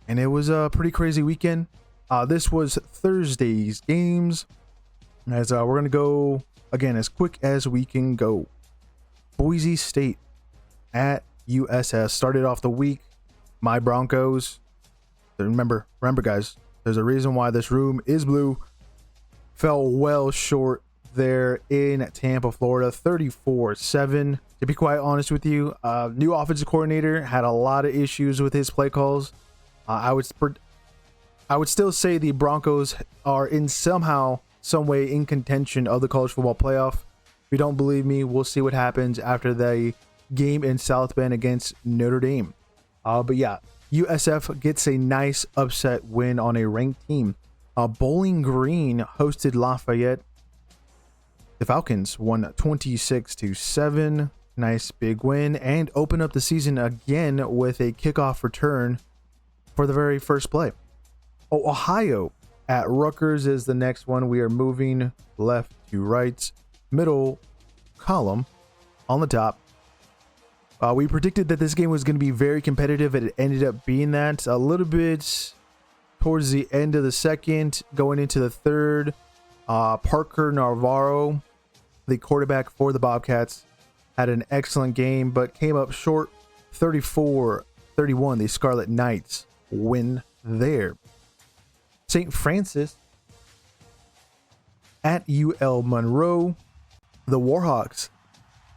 and it was a pretty crazy weekend. This was Thursday's games, as we're going to go, again, as quick as we can go. Boise State at USS started off the week. My Broncos, remember guys, there's a reason why this room is blue, fell well short there in Tampa, Florida, 34-7. To be quite honest with you, new offensive coordinator had a lot of issues with his play calls. I would still say the Broncos are in some way in contention of the college football playoff. If you don't believe me, we'll see what happens after the game in South Bend against Notre Dame. But yeah, USF gets a nice upset win on a ranked team. Bowling Green hosted Lafayette. The Falcons won 26-7. Nice big win, and open up the season again with a kickoff return for the very first play. Ohio at Rutgers is the next one. We are moving left to right, middle column on the top. We predicted that this game was going to be very competitive, and it ended up being that. A little bit towards the end of the second, going into the third, Parker Navarro, the quarterback for the Bobcats, had an excellent game, but came up short. 34-31, the Scarlet Knights win there. St. Francis at UL Monroe. The Warhawks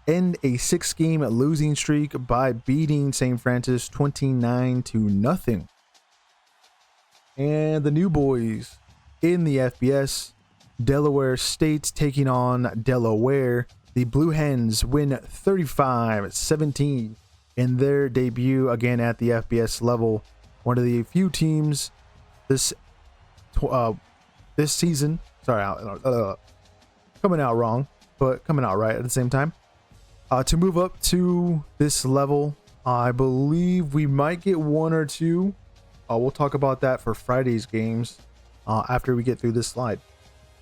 end a 6-game losing streak by beating St. Francis 29-0. And the new boys in the FBS, Delaware State taking on Delaware. The Blue Hens win 35-17 in their debut again at the FBS level. One of the few teams this season, coming out wrong, but coming out right at the same time. To move up to this level, I believe we might get one or two. We'll talk about that for Friday's games after we get through this slide.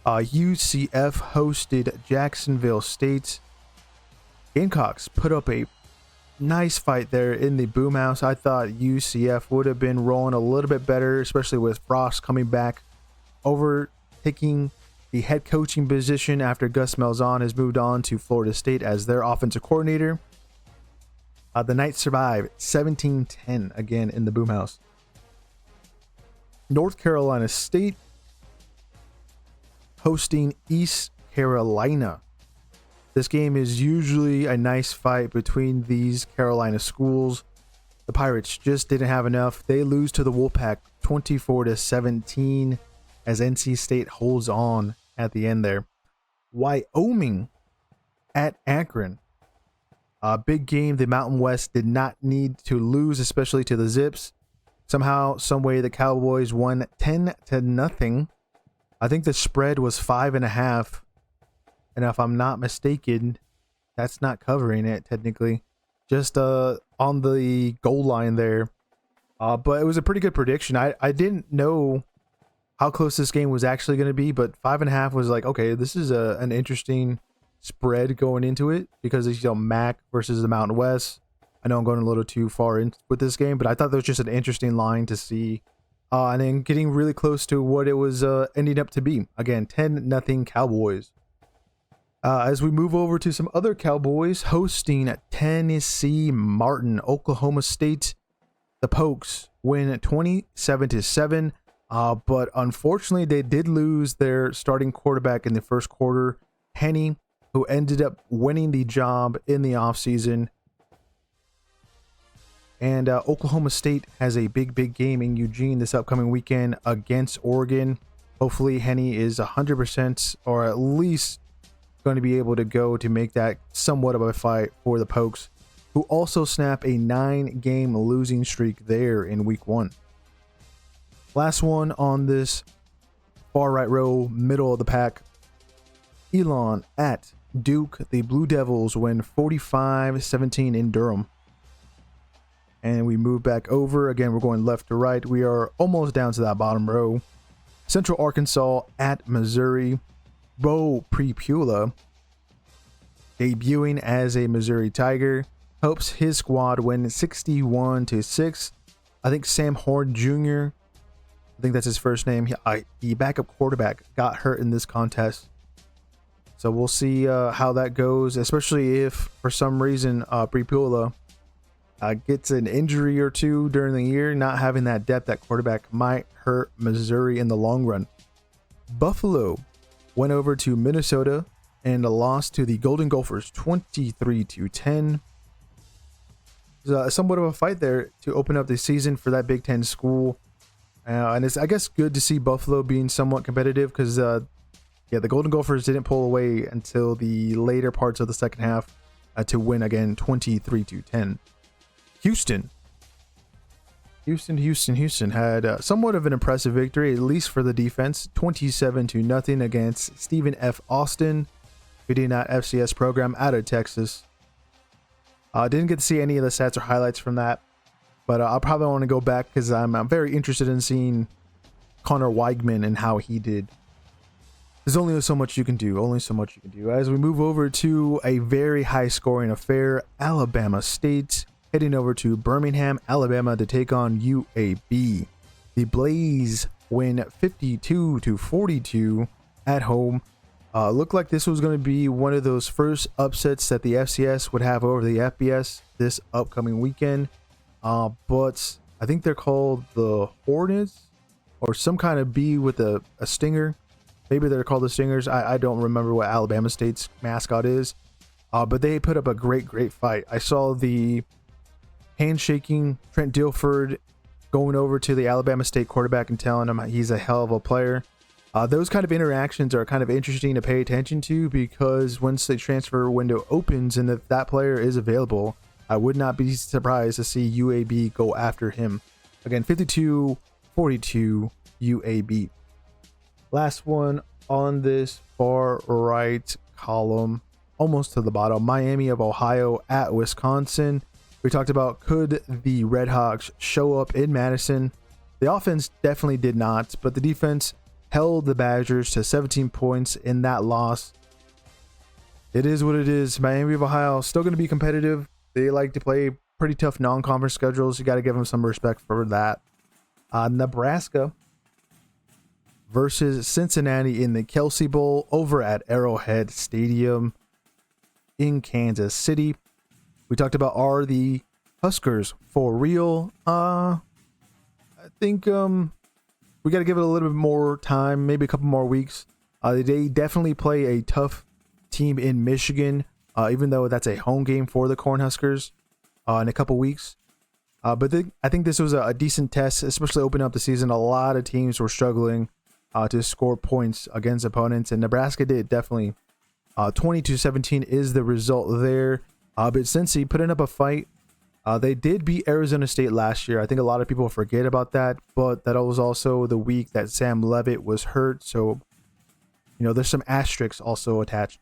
UCF hosted Jacksonville State. Gamecocks put up a nice fight there in the boom house. I thought UCF would have been rolling a little bit better, especially with Frost coming back, overtaking the head coaching position after Gus Malzahn has moved on to Florida State as their offensive coordinator. The Knights survived 17-10 again in the boom house. North Carolina State hosting East Carolina. This game is usually a nice fight between these Carolina schools. The Pirates just didn't have enough. They lose to the Wolfpack 24-17 as NC State holds on at the end there. Wyoming at Akron. A big game. The Mountain West did not need to lose, especially to the Zips. Somehow, some way, the Cowboys won 10-0. I think the spread was 5.5. And if I'm not mistaken, that's not covering it technically. Just on the goal line there. But it was a pretty good prediction. I didn't know how close this game was actually going to be, but 5.5 was like, okay, this is an interesting spread going into it because it's, MAC versus the Mountain West. I know I'm going a little too far in with this game, but I thought that was just an interesting line to see. And then getting really close to what it was ending up to be. Again, 10-0 Cowboys. As we move over to some other Cowboys hosting Tennessee Martin, Oklahoma State, the Pokes win 27-7. But unfortunately, they did lose their starting quarterback in the first quarter, Henny, who ended up winning the job in the offseason. And Oklahoma State has a big game in Eugene this upcoming weekend against Oregon. Hopefully, Henny is 100% or at least going to be able to go to make that somewhat of a fight for the Pokes, who also snap a 9-game losing streak there in week 1. Last one on this far right row, middle of the pack. Elon at Duke. The Blue Devils win 45-17 in Durham. And we move back over. Again, we're going left to right. We are almost down to that bottom row. Central Arkansas at Missouri. Bo Prepula, debuting as a Missouri Tiger, helps his squad win 61-6. I think Sam Horn Jr., I think that's his first name. The backup quarterback got hurt in this contest. So we'll see how that goes, especially if for some reason Pripula gets an injury or two during the year. Not having that depth at quarterback might hurt Missouri in the long run. Buffalo went over to Minnesota and lost to the Golden Gophers 23-10. Somewhat of a fight there to open up the season for that Big Ten school. And it's, I guess, good to see Buffalo being somewhat competitive because, the Golden Gophers didn't pull away until the later parts of the second half to win again 23-10. Houston had somewhat of an impressive victory, at least for the defense, 27-0 against Stephen F. Austin, beating that FCS program out of Texas. Didn't get to see any of the stats or highlights from that, but I'll probably want to go back because I'm very interested in seeing Connor Weigman and how he did. There's only so much you can do. As we move over to a very high-scoring affair, Alabama State heading over to Birmingham, Alabama to take on UAB. The Blaze win 52-42 at home. Looked like this was going to be one of those first upsets that the FCS would have over the FBS this upcoming weekend. But I think they're called the Hornets or some kind of bee with a stinger. Maybe they're called the Stingers. I don't remember what Alabama State's mascot is. But they put up a great fight. I saw the handshaking Trent Dilford going over to the Alabama State quarterback and telling him he's a hell of a player. Those kind of interactions are kind of interesting to pay attention to because once the transfer window opens and if that player is available, I would not be surprised to see UAB go after him. Again, 52-42 UAB. Last one on this far right column, almost to the bottom, Miami of Ohio at Wisconsin. We talked about could the Red Hawks show up in Madison. The offense definitely did not, but the defense held the Badgers to 17 points in that loss. It is what it is. Miami of Ohio still going to be competitive. They like to play pretty tough non-conference schedules. You got to give them some respect for that. Nebraska versus Cincinnati in the Kelsey Bowl over at Arrowhead Stadium in Kansas City. We talked about, are the Huskers for real? I think we got to give it a little bit more time, maybe a couple more weeks. They definitely play a tough team in Michigan, even though that's a home game for the Cornhuskers in a couple weeks. But I think this was a decent test, especially opening up the season. A lot of teams were struggling to score points against opponents, and Nebraska did definitely. 20-17 is the result there. But since he putting up a fight, they did beat Arizona State last year. I think a lot of people forget about that, but that was also the week that Sam Leavitt was hurt. So, there's some asterisks also attached.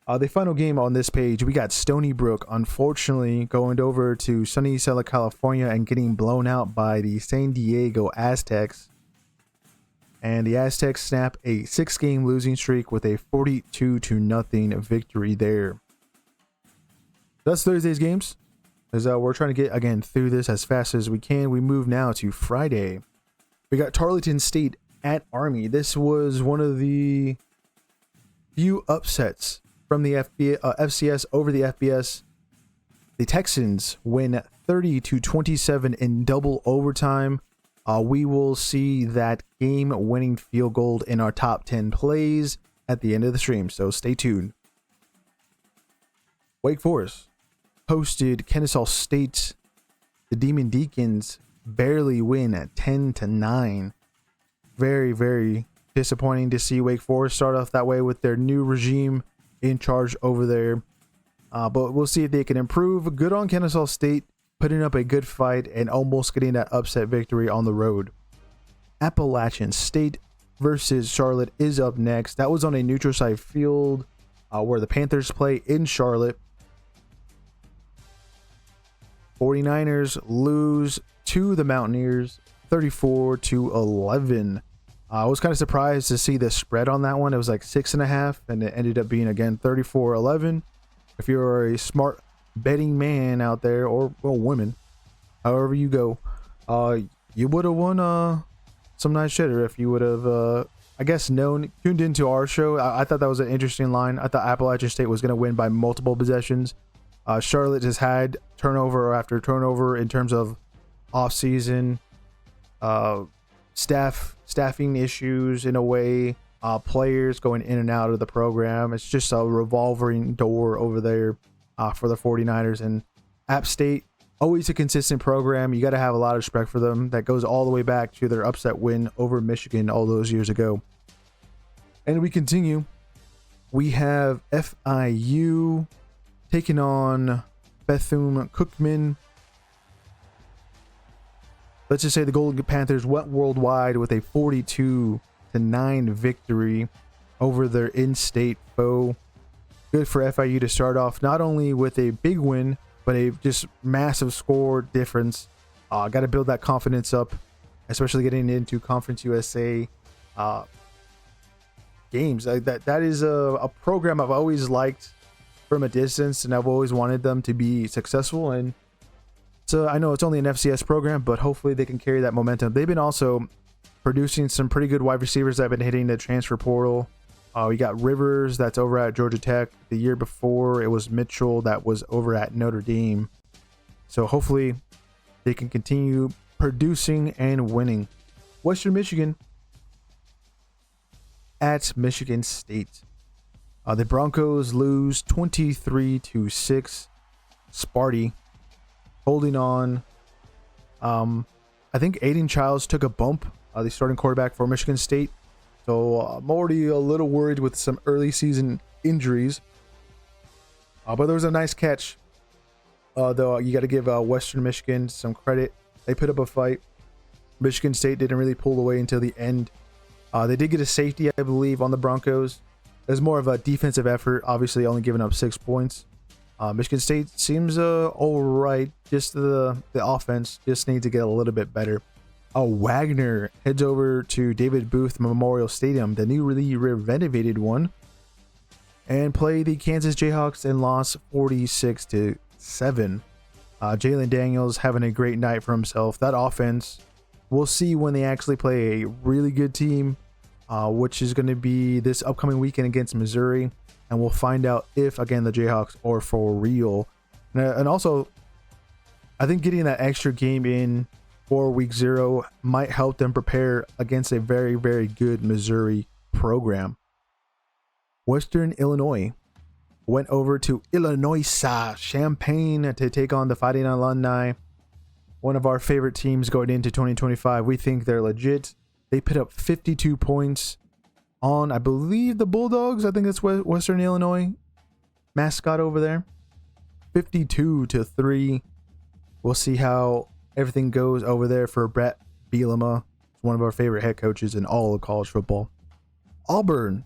The final game on this page, we got Stony Brook, unfortunately, going over to sunny Southern California and getting blown out by the San Diego Aztecs. And the Aztecs snap a 6-game losing streak with a 42-0 victory there. That's Thursday's games. As we're trying to get, again, through this as fast as we can. We move now to Friday. We got Tarleton State at Army. This was one of the few upsets from the FCS over the FBS. The Texans win 30-27 in double overtime. We will see that game-winning field goal in our top 10 plays at the end of the stream, so stay tuned. Wake Forest hosted Kennesaw State. The Demon Deacons barely win at 10-9. Very, very disappointing to see Wake Forest start off that way with their new regime in charge over there. But we'll see if they can improve. Good on Kennesaw State, putting up a good fight and almost getting that upset victory on the road. Appalachian State versus Charlotte is up next. That was on a neutral site field where the Panthers play in Charlotte. 49ers lose to the Mountaineers 34-11. I was kind of surprised to see the spread on that one. It was like 6.5, and it ended up being again 34-11. If you're a smart betting man out there, or women, however you go, You would have won some nice shitter if you would have I guess tuned into our show. I thought that was an interesting line. I thought Appalachian State was going to win by multiple possessions. Charlotte has had turnover after turnover in terms of off-season staffing issues in a way, players going in and out of the program. It's just a revolving door over there for the 49ers. And App State, always a consistent program. You got to have a lot of respect for them. That goes all the way back to their upset win over Michigan all those years ago. And we continue. We have FIU taking on Bethune-Cookman. Let's just say the Golden Panthers went worldwide with a 42-9 victory over their in-state foe. Good for FIU to start off not only with a big win, but a just massive score difference. Got to build that confidence up, especially getting into Conference USA games. That is a program I've always liked from a distance, and I've always wanted them to be successful. And so I know it's only an FCS program, but hopefully they can carry that momentum. They've been also producing some pretty good wide receivers that have been hitting the transfer portal. We got Rivers that's over at Georgia Tech. The year before it was Mitchell that was over at Notre Dame. So hopefully they can continue producing and winning. Western Michigan at Michigan State. The Broncos lose 23-6. Sparty holding on. I think Aiden Childs took a bump, the starting quarterback for Michigan State. So I'm already a little worried with some early season injuries. But there was a nice catch. Though you got to give Western Michigan some credit. They put up a fight. Michigan State didn't really pull away until the end. They did get a safety, I believe, on the Broncos. It was more of a defensive effort, obviously only giving up 6 points. Michigan State seems all right. Just the offense just needs to get a little bit better. Wagner heads over to David Booth Memorial Stadium, the newly renovated one, and play the Kansas Jayhawks and lost 46-7. Jalen Daniels having a great night for himself. That offense, we'll see when they actually play a really good team, which is going to be this upcoming weekend against Missouri. And we'll find out if, again, the Jayhawks are for real. And also, I think getting that extra game in for week 0 might help them prepare against a very, very good Missouri program. Western Illinois went over to Illinois Champaign to take on the Fighting Illini. One of our favorite teams going into 2025. We think they're legit. They put up 52 points on, I believe, the Bulldogs. I think that's Western Illinois mascot over there. 52-3. We'll see how everything goes over there for Brett Bielema. One of our favorite head coaches in all of college football. Auburn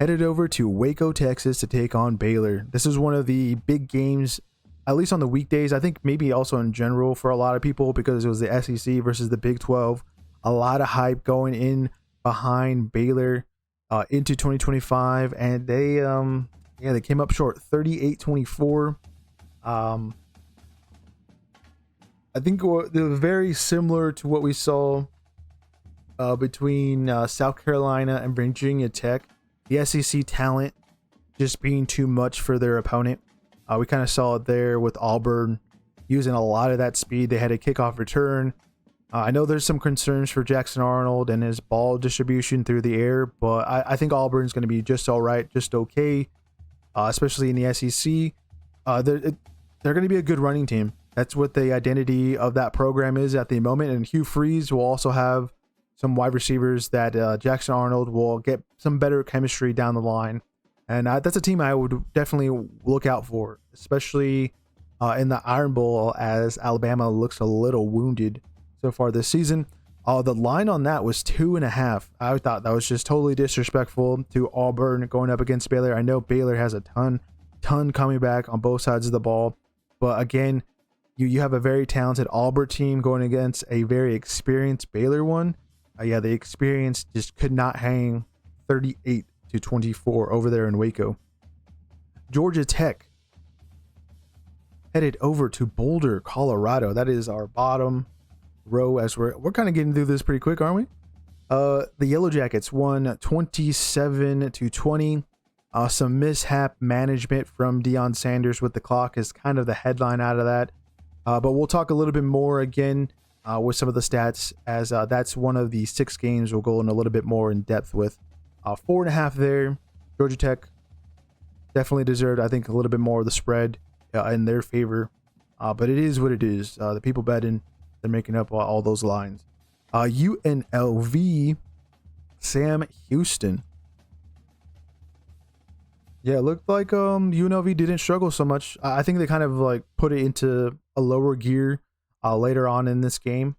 headed over to Waco, Texas to take on Baylor. This is one of the big games, at least on the weekdays. I think maybe also in general for a lot of people, because it was the SEC versus the Big 12. A lot of hype going in behind Baylor into 2025, and they came up short, 38-24. I think they're very similar to what we saw between South Carolina and Virginia Tech. The SEC talent just being too much for their opponent. We kind of saw it there with Auburn using a lot of that speed. They had a kickoff return. I know there's some concerns for Jackson Arnold and his ball distribution through the air, but I think Auburn's going to be just all right, just okay, especially in the SEC. They're going to be a good running team. That's what the identity of that program is at the moment. And Hugh Freeze will also have some wide receivers that Jackson Arnold will get some better chemistry down the line. And that's a team I would definitely look out for, especially in the Iron Bowl, as Alabama looks a little wounded so far this season. The line on that was 2.5. I thought that was just totally disrespectful to Auburn going up against Baylor. I know Baylor has a ton coming back on both sides of the ball, but again, you have a very talented Auburn team going against a very experienced Baylor one. The experience just could not hang. 38-24 over there in Waco. Georgia Tech headed over to Boulder, Colorado. That is our bottom row, as we're kind of getting through this pretty quick, aren't we? The Yellow Jackets won 27-20. Some mishap management from Deion Sanders with the clock is kind of the headline out of that. But we'll talk a little bit more again with some of the stats, as that's one of the 6 games we'll go in a little bit more in depth with. 4.5 there. Georgia Tech definitely deserved, I think, a little bit more of the spread in their favor. But it is what it is. The people betting, they're making up all those lines. UNLV, Sam Houston. Yeah, it looked like UNLV didn't struggle so much. I think they kind of like put it into a lower gear later on in this game.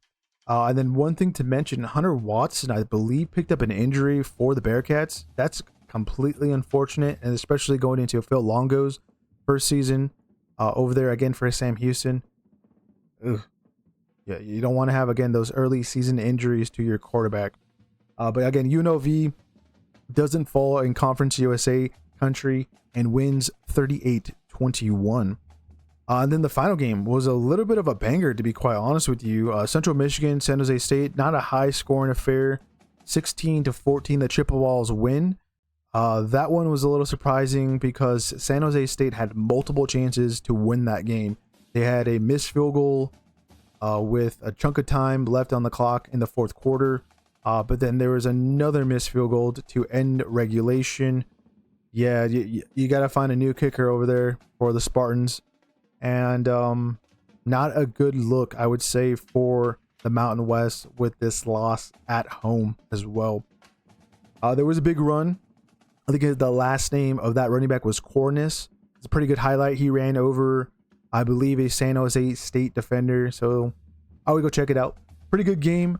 And then one thing to mention, Hunter Watson, I believe, picked up an injury for the Bearcats. That's completely unfortunate, and especially going into Phil Longo's first season over there again for Sam Houston. Ugh. Yeah, you don't want to have, again, those early season injuries to your quarterback. But again, UNLV doesn't fall in Conference USA country and wins 38-21. And then the final game was a little bit of a banger, to be quite honest with you. Central Michigan, San Jose State, not a high scoring affair. 16-14, the Chippewas win. That one was a little surprising because San Jose State had multiple chances to win that game. They had a missed field goal with a chunk of time left on the clock in the fourth quarter. But then there was another missed field goal to end regulation. Yeah, you got to find a new kicker over there for the Spartans. And not a good look, I would say, for the Mountain West with this loss at home as well. There was a big run. I think the last name of that running back was Cornish. It's a pretty good highlight. He ran over, I believe, a San Jose State defender. So I would go check it out. Pretty good game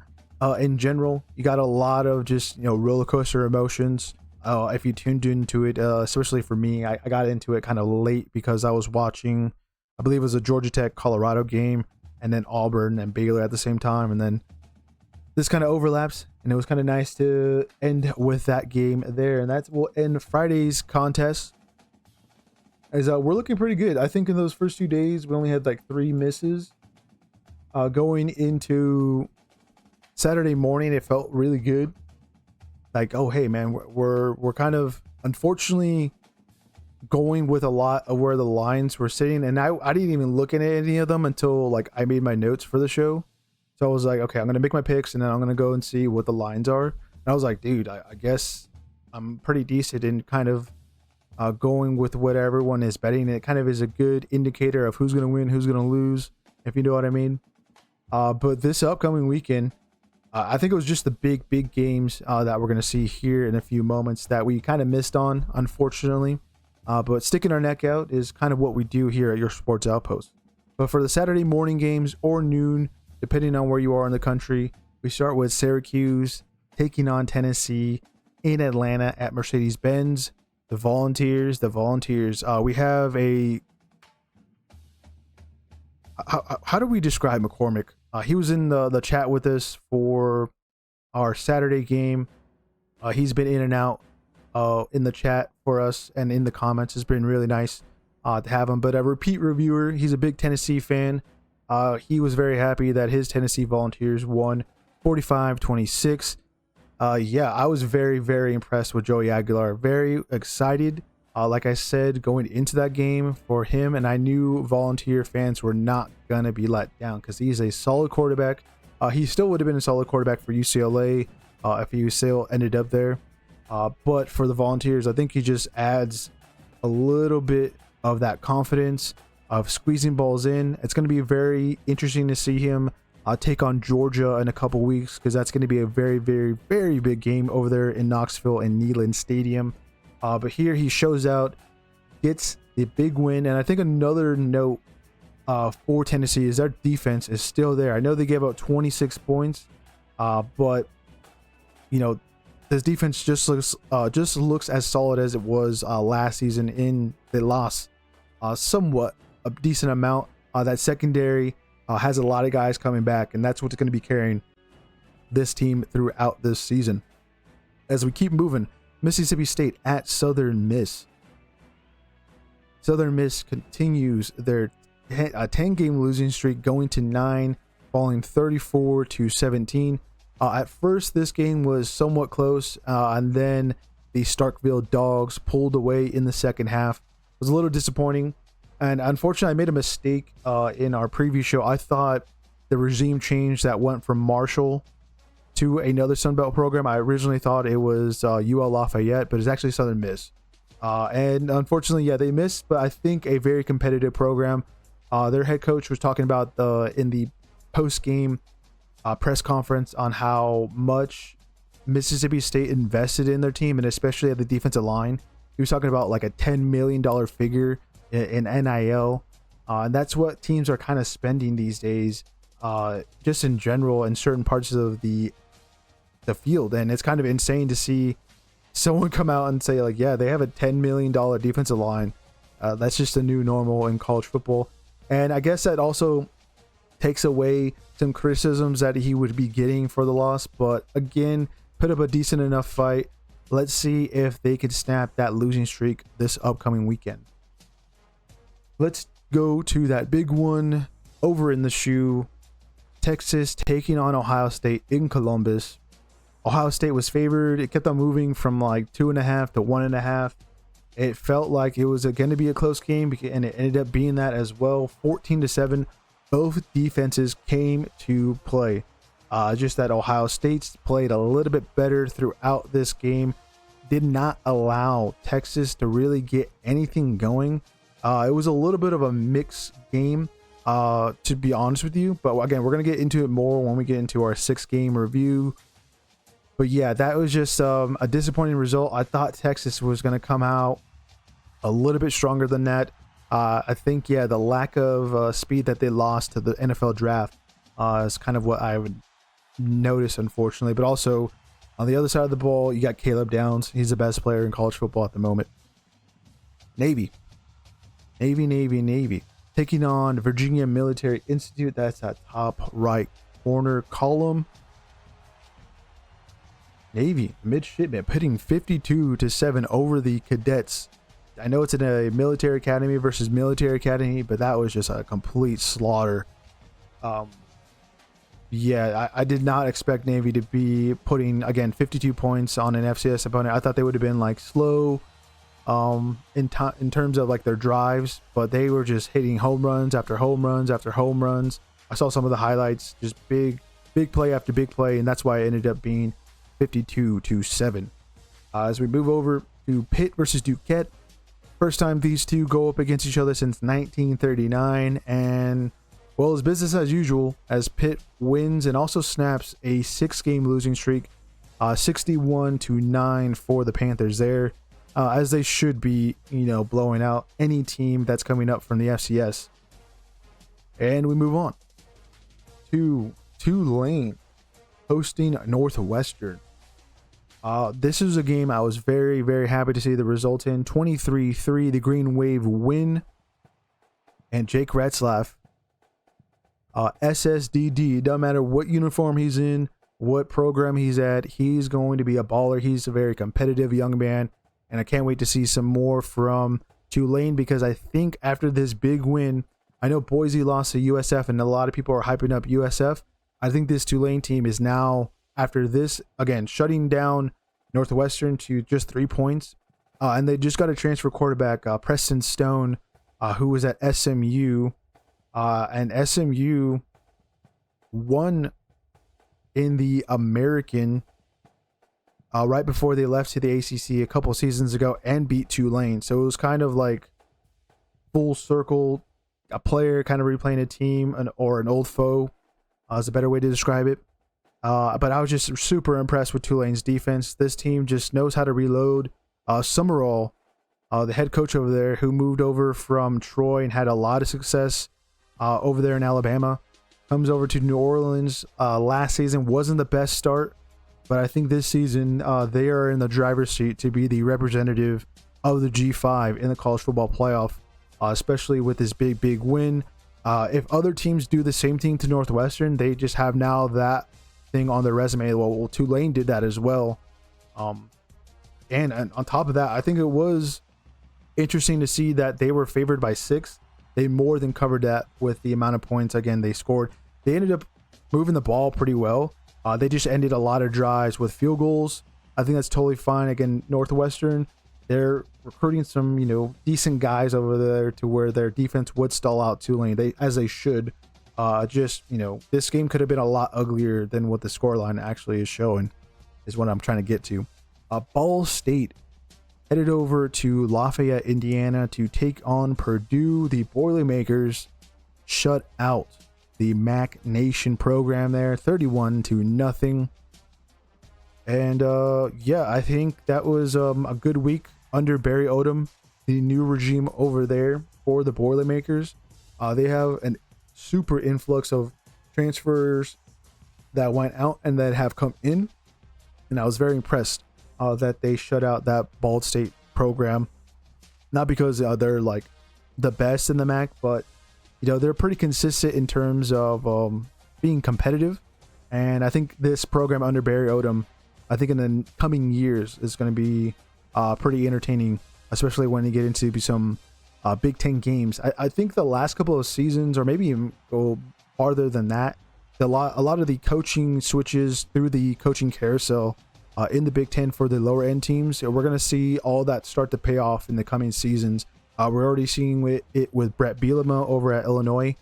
in general. You got a lot of just, roller coaster emotions. If you tuned into it, especially for me, I got into it kind of late because I was watching, I believe it was a Georgia Tech Colorado game, and then Auburn and Baylor at the same time. And then this kind of overlaps, and it was kind of nice to end with that game there. And that will end Friday's contest, as we're looking pretty good. I think in those first 2 days, we only had like 3 misses. Going into Saturday morning, it felt really good. Like, oh, hey, man, we're kind of, unfortunately, going with a lot of where the lines were sitting. And I didn't even look at any of them until, like, I made my notes for the show. So I was like, okay, I'm going to make my picks, and then I'm going to go and see what the lines are. And I was like, dude, I guess I'm pretty decent in kind of going with what everyone is betting. It kind of is a good indicator of who's going to win, who's going to lose, if you know what I mean. But this upcoming weekend, I think it was just the big games that we're going to see here in a few moments that we kind of missed on, unfortunately. But sticking our neck out is kind of what we do here at your Sports Outpost. But for the Saturday morning games or noon, depending on where you are in the country, we start with Syracuse taking on Tennessee in Atlanta at Mercedes-Benz. The Volunteers. We have a... How do we describe McCormick? He was in the chat with us for our Saturday game. He's been in and out in the chat for us and in the comments. It's been really nice to have him. But a repeat reviewer, he's a big Tennessee fan. He was very happy that his Tennessee Volunteers won 45-26. Yeah, I was very impressed with Joey Aguilar. Very excited. Like I said, going into that game for him, and I knew Volunteer fans were not going to be let down because he's a solid quarterback. He still would have been a solid quarterback for UCLA if he still ended up there. But for the Volunteers, I think he just adds a little bit of that confidence of squeezing balls in. It's going to be very interesting to see him take on Georgia in a couple weeks, because that's going to be a very big game over there in Knoxville and Neyland Stadium. But here he shows out, gets the big win. And I think another note for Tennessee is their defense is still there. I know they gave out 26 points, but this defense just looks as solid as it was last season. They lost somewhat a decent amount. That secondary has a lot of guys coming back, and that's what's going to be carrying this team throughout this season. As we keep moving, Mississippi State at Southern Miss. Southern Miss continues their 10-game losing streak, going to 9 falling 34-17. At first, this game was somewhat close, and then the Starkville Dogs pulled away in the second half. It was a little disappointing, and unfortunately, I made a mistake in our preview show. I thought the regime change that went from Marshall to another Sunbelt program, I originally thought it was UL Lafayette, but it's actually Southern Miss. And unfortunately, yeah, they missed, but I think a very competitive program. Their head coach was talking about in the post-game press conference on how much Mississippi State invested in their team, and especially at the defensive line. He was talking about like a $10 million figure in NIL, and that's what teams are kind of spending these days, just in general in certain parts of the field. And it's kind of insane to see someone come out and say like, yeah, they have a $10 million defensive line. That's just a new normal in college football. And I guess that also takes away some criticisms that he would be getting for the loss. But again, put up a decent enough fight. Let's see if they could snap that losing streak this upcoming weekend. Let's go to that big one over in the shoe. Texas taking on Ohio State in Columbus. Ohio State was favored. It kept on moving from like 2.5 to 1.5. It felt like it was going to be a close game, and it ended up being that as well. 14-7. Both defenses came to play. Just that Ohio State's played a little bit better throughout this game. Did not allow Texas to really get anything going. It was a little bit of a mixed game, to be honest with you. But again, we're going to get into it more when we get into our 6-game review. But yeah, that was just a disappointing result. I thought Texas was going to come out a little bit stronger than that. I think, yeah, the lack of speed that they lost to the NFL draft is kind of what I would notice, unfortunately. But also, on the other side of the ball, you got Caleb Downs. He's the best player in college football at the moment. Navy. Taking on Virginia Military Institute. That's that top right corner column. Navy, midshipmen, putting 52-7 over the cadets. I know it's in a military academy versus military academy, but that was just a complete slaughter. Yeah, I did not expect Navy to be putting, again, 52 points on an FCS opponent. I thought they would have been like slow in terms of like their drives, but they were just hitting home runs after home runs after home runs. I saw some of the highlights, just big play after big play, and that's why it ended up being 52-7. As we move over to Pitt versus Duquette. First time these two go up against each other since 1939, and well, it's business as usual as Pitt wins and also snaps a 6-game losing streak, 61-9 for the Panthers there, as they should be, blowing out any team that's coming up from the FCS. And we move on to Tulane hosting Northwestern. This is a game I was very, very happy to see the result in. 23-3, the Green Wave win. And Jake Retzlaff, SSDD, doesn't matter what uniform he's in, what program he's at, he's going to be a baller. He's a very competitive young man, and I can't wait to see some more from Tulane, because I think after this big win, I know Boise lost to USF, and a lot of people are hyping up USF. I think this Tulane team is now, after this, again, shutting down Northwestern to just 3 points. And they just got a transfer quarterback, Preston Stone, who was at SMU. And SMU won in the American right before they left to the ACC a couple seasons ago and beat Tulane. So it was kind of like full circle, a player kind of replaying a team or an old foe is a better way to describe it. But I was just super impressed with Tulane's defense. This team just knows how to reload. Summerall, the head coach over there, who moved over from Troy and had a lot of success over there in Alabama, comes over to New Orleans. Last season wasn't the best start, but I think this season they are in the driver's seat to be the representative of the G5 in the college football playoff, especially with this big win. If other teams do the same thing to Northwestern, they just have now that thing on their resume. Well, Tulane did that as well. And on top of that, I think it was interesting to see that they were favored by 6. They more than covered that with the amount of points, again, they scored. They ended up moving the ball pretty well. They just ended a lot of drives with field goals. I think that's totally fine. Again, Northwestern, they're recruiting some, decent guys over there to where their defense would stall out Tulane, as they should. This game could have been a lot uglier than what the scoreline actually is showing, is what I'm trying to get to. Ball State headed over to Lafayette, Indiana to take on Purdue. The Boilermakers shut out the Mac Nation program there, 31-0. And I think that was a good week under Barry Odom, the new regime over there for the Boilermakers. They have a super influx of transfers that went out and that have come in, and I was very impressed that they shut out that Ball State program. Not because they're like the best in the MAC, but they're pretty consistent in terms of being competitive. And I think this program under Barry Odom, I think in the coming years is going to be pretty entertaining, especially when you get into some Big Ten games. I think the last couple of seasons, or maybe even go farther than that, a lot of the coaching switches through the coaching carousel in the Big Ten for the lower end teams, we're going to see all that start to pay off in the coming seasons. We're already seeing it with Brett Bielema over at Illinois,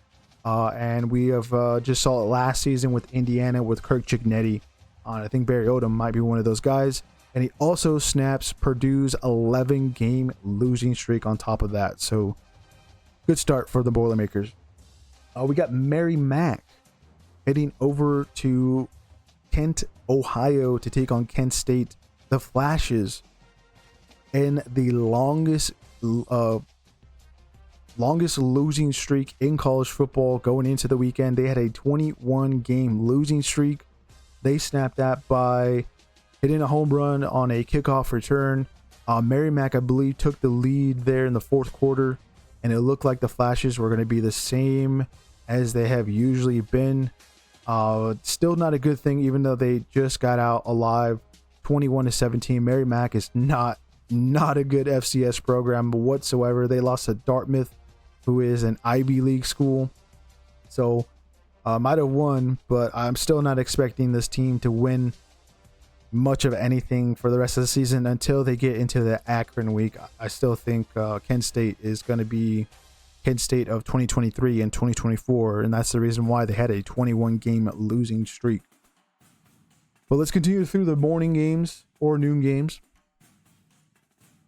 and we have just saw it last season with Indiana with Kirk Cignetti. I think Barry Odom might be one of those guys, and he also snaps Purdue's 11-game losing streak on top of that. So good start for the Boilermakers. We got Mary Mac heading over to Kent, Ohio to take on Kent State. The Flashes, in the longest losing streak in college football going into the weekend. They had a 21-game losing streak. They snapped that by hitting a home run on a kickoff return. Mary Mac, I believe, took the lead there in the fourth quarter, and it looked like the Flashes were going to be the same as they have usually been. Still not a good thing, even though they just got out alive 21-17. Mary Mac is not a good FCS program whatsoever. They lost to Dartmouth, who is an Ivy League school. So might have won, but I'm still not expecting this team to win much of anything for the rest of the season until they get into the Akron week. I still think Kent State is going to be Kent State of 2023 and 2024, and that's the reason why they had a 21-game losing streak. But let's continue through the morning games or noon games.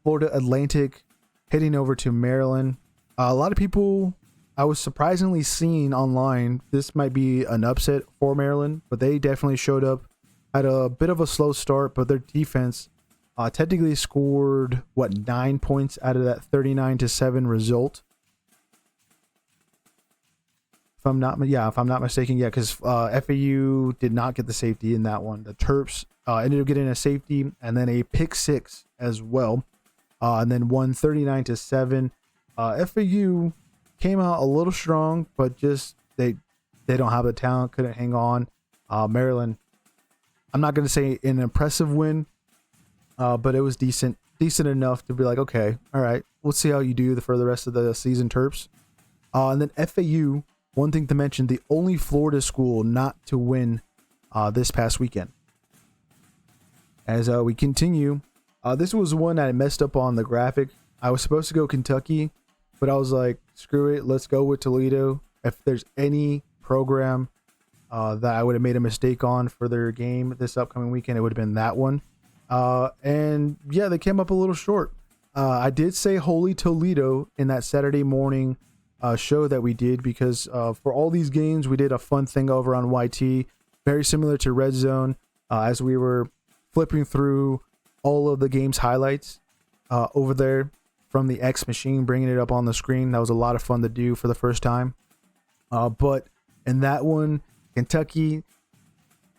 Florida Atlantic heading over to Maryland. A lot of people, I was surprisingly seeing online, this might be an upset for Maryland, but they definitely showed up. Had a bit of a slow start, but their defense technically scored 9 points out of that 39-7 result. If I'm not mistaken, because FAU did not get the safety in that one. The Terps ended up getting a safety and then a pick six as well, and then won 39-7. FAU came out a little strong, but just they don't have the talent, couldn't hang on. Maryland, I'm not going to say an impressive win, but it was decent enough to be like, okay, all right, we'll see how you do for the rest of the season, Terps. And then FAU, one thing to mention, the only Florida school not to win this past weekend. As we continue, this was one that I messed up on the graphic. I was supposed to go Kentucky, but I was like, screw it, let's go with Toledo. If there's any program that I would have made a mistake on for their game this upcoming weekend, it would have been that one. And yeah, they came up a little short. I did say Holy Toledo in that Saturday morning show that we did, because for all these games, we did a fun thing over on YT, very similar to Red Zone, as we were flipping through all of the game's highlights over there from the X machine, bringing it up on the screen. That was a lot of fun to do for the first time. But in that one, Kentucky,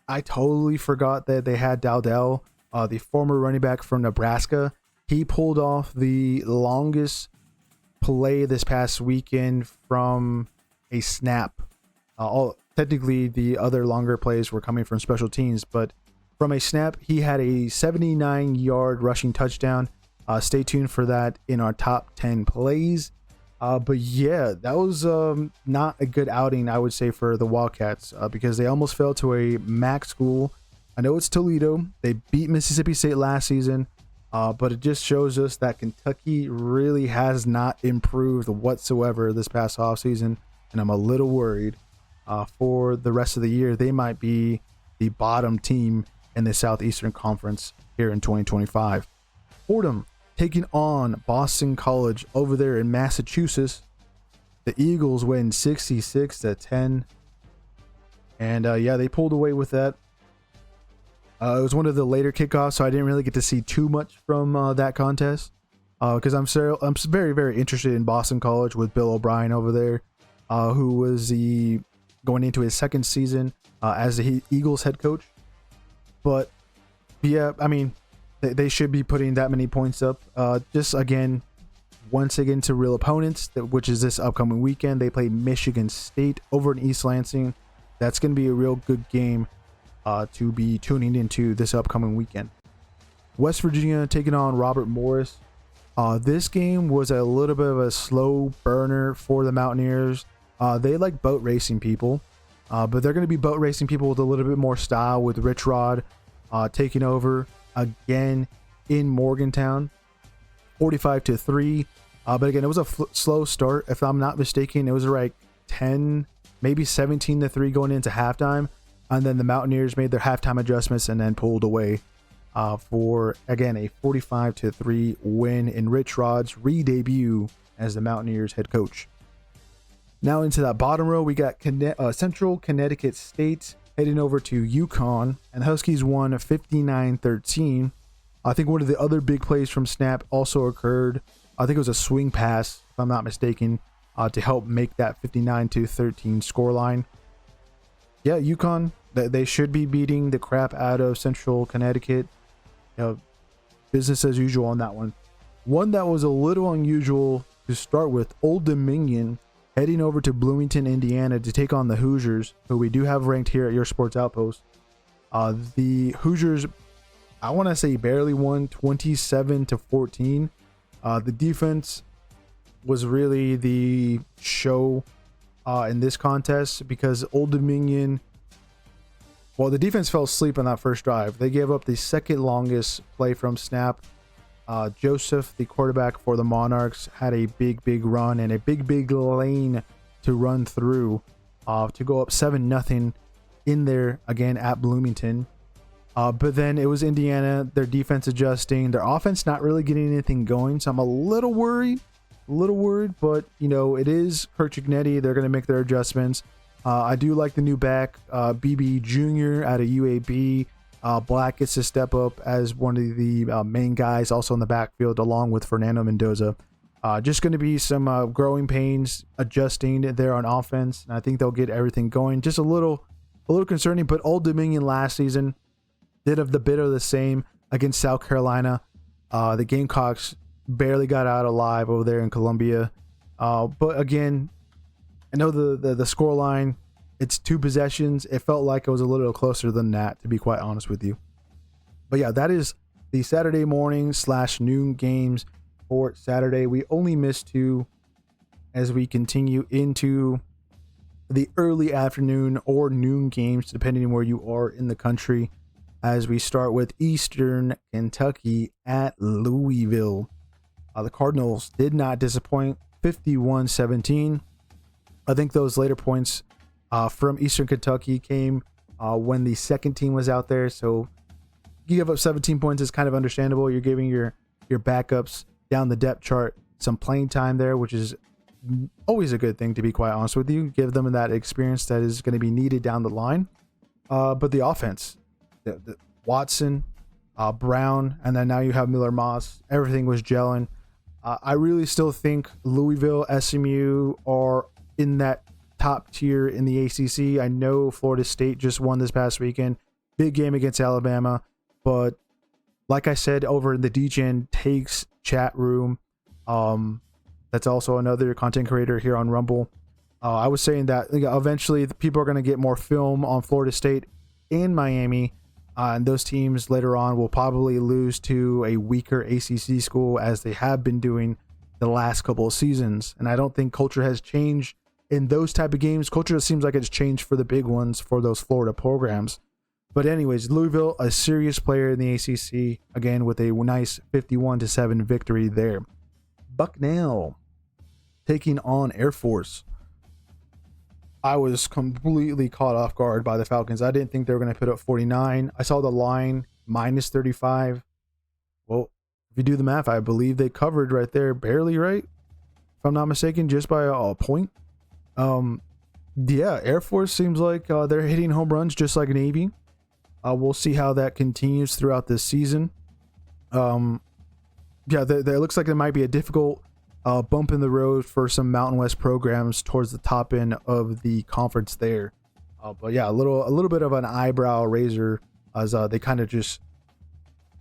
I totally forgot that they had Dowdell, the former running back from Nebraska. He pulled off the longest play this past weekend from a snap. Technically, the other longer plays were coming from special teams, but from a snap, he had a 79-yard rushing touchdown. Stay tuned for that in our top 10 plays. But yeah, that was not a good outing, I would say, for the Wildcats, because they almost fell to a MAC school. I know it's Toledo. They beat Mississippi State last season, but it just shows us that Kentucky really has not improved whatsoever this past offseason, and I'm a little worried for the rest of the year. They might be the bottom team in the Southeastern Conference here in 2025. Fordham taking on Boston College over there in Massachusetts. The Eagles win 66-10. And yeah, they pulled away with that. It was one of the later kickoffs, so I didn't really get to see too much from that contest. Because I'm very, very interested in Boston College with Bill O'Brien over there, who was going into his second season as the Eagles head coach. But yeah, I mean, they should be putting that many points up. Just again, once again to real opponents, which is this upcoming weekend. They play Michigan State over in East Lansing. That's going to be a real good game to be tuning into this upcoming weekend. West Virginia taking on Robert Morris. This game was a little bit of a slow burner for the Mountaineers. They like boat racing people, but they're going to be boat racing people with a little bit more style, with Rich Rod taking over again in Morgantown, 45-3. But again, it was a slow start. If I'm not mistaken, it was like 10, maybe 17-3 going into halftime. And then the Mountaineers made their halftime adjustments and then pulled away for, again, a 45-3 win in Rich Rod's re-debut as the Mountaineers head coach. Now into that bottom row, we got Central Connecticut State heading over to UConn, and the Huskies won 59-13. I think one of the other big plays from Snap also occurred. I think it was a swing pass, if I'm not mistaken, to help make that 59-13 scoreline. Yeah, UConn, they should be beating the crap out of Central Connecticut. Business as usual on that one. One that was a little unusual to start with, Old Dominion heading over to Bloomington, Indiana to take on the Hoosiers, who we do have ranked here at Your Sports Outpost. The Hoosiers, I want to say, barely won 27-14. The defense was really the show in this contest, because Old Dominion, well, the defense fell asleep on that first drive. They gave up the second longest play from Snap. Joseph, the quarterback for the Monarchs, had a big run and a big lane to run through to go up 7-0 in there again at Bloomington. But then it was Indiana, their defense adjusting, their offense not really getting anything going. So I'm a little worried, but it is Kurt Cignetti. They're going to make their adjustments. I do like the new back, BB Jr. out of UAB. Black gets to step up as one of the main guys also in the backfield, along with Fernando Mendoza. Just going to be some growing pains adjusting there on offense, and I think they'll get everything going. Just a little concerning, but Old Dominion last season did of the bit of the same against South Carolina. The Gamecocks barely got out alive over there in Columbia. But again, I know the score line, it's 2 possessions. It felt like it was a little closer than that, to be quite honest with you. But yeah, that is the Saturday morning / noon games for Saturday. We only missed 2 as we continue into the early afternoon or noon games, depending on where you are in the country, as we start with Eastern Kentucky at Louisville. The Cardinals did not disappoint, 51-17. I think those later points from Eastern Kentucky came when the second team was out there. So you give up 17 points is kind of understandable. You're giving your backups down the depth chart some playing time there, which is always a good thing, to be quite honest with you. Give them that experience that is going to be needed down the line. But the offense, the Watson, Brown, and then now you have Miller Moss, everything was gelling. I really still think Louisville, SMU are in that top tier in the ACC. I know Florida State just won this past weekend. Big game against Alabama. But like I said over in the DGen Takes chat room, that's also another content creator here on Rumble. I was saying that eventually the people are going to get more film on Florida State and Miami. And those teams later on will probably lose to a weaker ACC school, as they have been doing the last couple of seasons. And I don't think culture has changed in those type of games. Culture seems like it's changed for the big ones for those Florida programs. But anyways, Louisville, a serious player in the ACC, again with a nice 51-7 victory there. Bucknell taking on Air Force. I was completely caught off guard by the Falcons. I didn't think they were going to put up 49. I saw the line minus 35. Well, if you do the math, I believe they covered right there, barely, right? If I'm not mistaken, just by a point. Yeah, Air Force seems like they're hitting home runs just like Navy. We'll see how that continues throughout this season. Yeah, there looks like there might be a difficult bump in the road for some Mountain West programs towards the top end of the conference there. But yeah, a little bit of an eyebrow raiser as they kind of just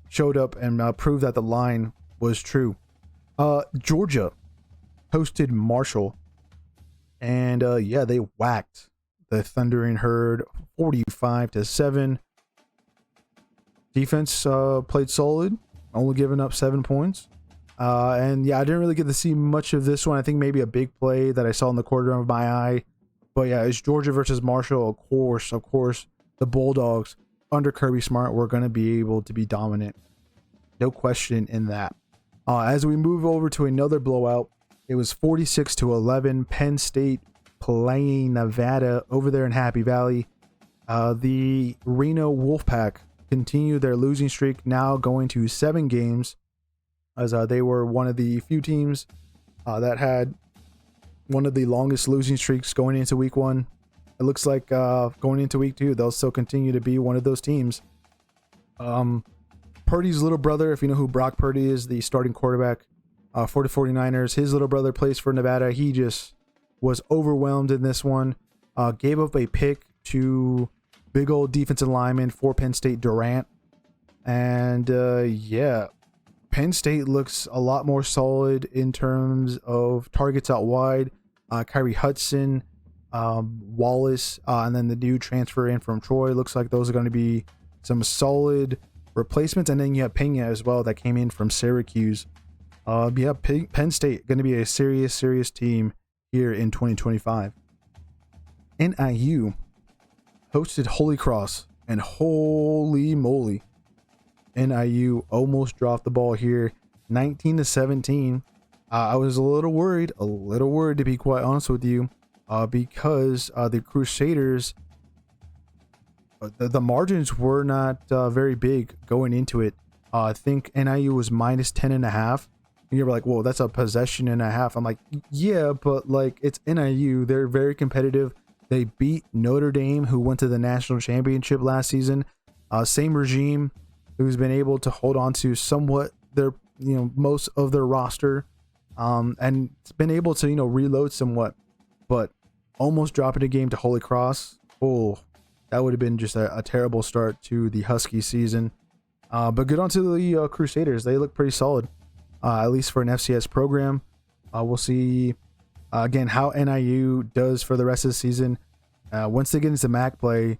showed up and proved that the line was true. Georgia hosted Marshall, and yeah, they whacked the Thundering Herd 45-7. Defense played solid, only giving up 7 points. And yeah, I didn't really get to see much of this one. I think maybe a big play that I saw in the corner of my eye. But yeah, it's Georgia versus Marshall. Of course, the Bulldogs under Kirby Smart were going to be able to be dominant. No question in that. As we move over to another blowout, it was 46-11. Penn State playing Nevada over there in Happy Valley. The Reno Wolfpack continue their losing streak, now going to 7 games, as they were one of the few teams that had one of the longest losing streaks going into week 1. It looks like going into week 2, they'll still continue to be one of those teams. Purdy's little brother, if you know who Brock Purdy is, the starting quarterback for the 49ers, his little brother plays for Nevada. He just was overwhelmed in this one. Gave up a pick to big old defensive lineman for Penn State, Durant. And yeah, Penn State looks a lot more solid in terms of targets out wide. Kyrie Hudson, Wallace, and then the new transfer in from Troy. Looks like those are going to be some solid replacements. And then you have Pena as well that came in from Syracuse. Yeah, Penn State going to be a serious team here in 2025. NIU hosted Holy Cross, and holy moly, NIU almost dropped the ball here, 19-17. I was a little worried to be quite honest with you, because the Crusaders, the margins were not very big going into it. I think NIU was minus 10.5. And you're like, whoa, that's a possession and a half. I'm like, yeah, but like, it's NIU. They're very competitive. They beat Notre Dame, who went to the national championship last season. Same regime, who's been able to hold on to somewhat their, most of their roster, and it's been able to, reload somewhat, but almost dropping a game to Holy Cross. Oh, that would have been just a terrible start to the Husky season. But good on to the Crusaders. They look pretty solid, at least for an FCS program. We'll see again how NIU does for the rest of the season. Once they get into MAC play,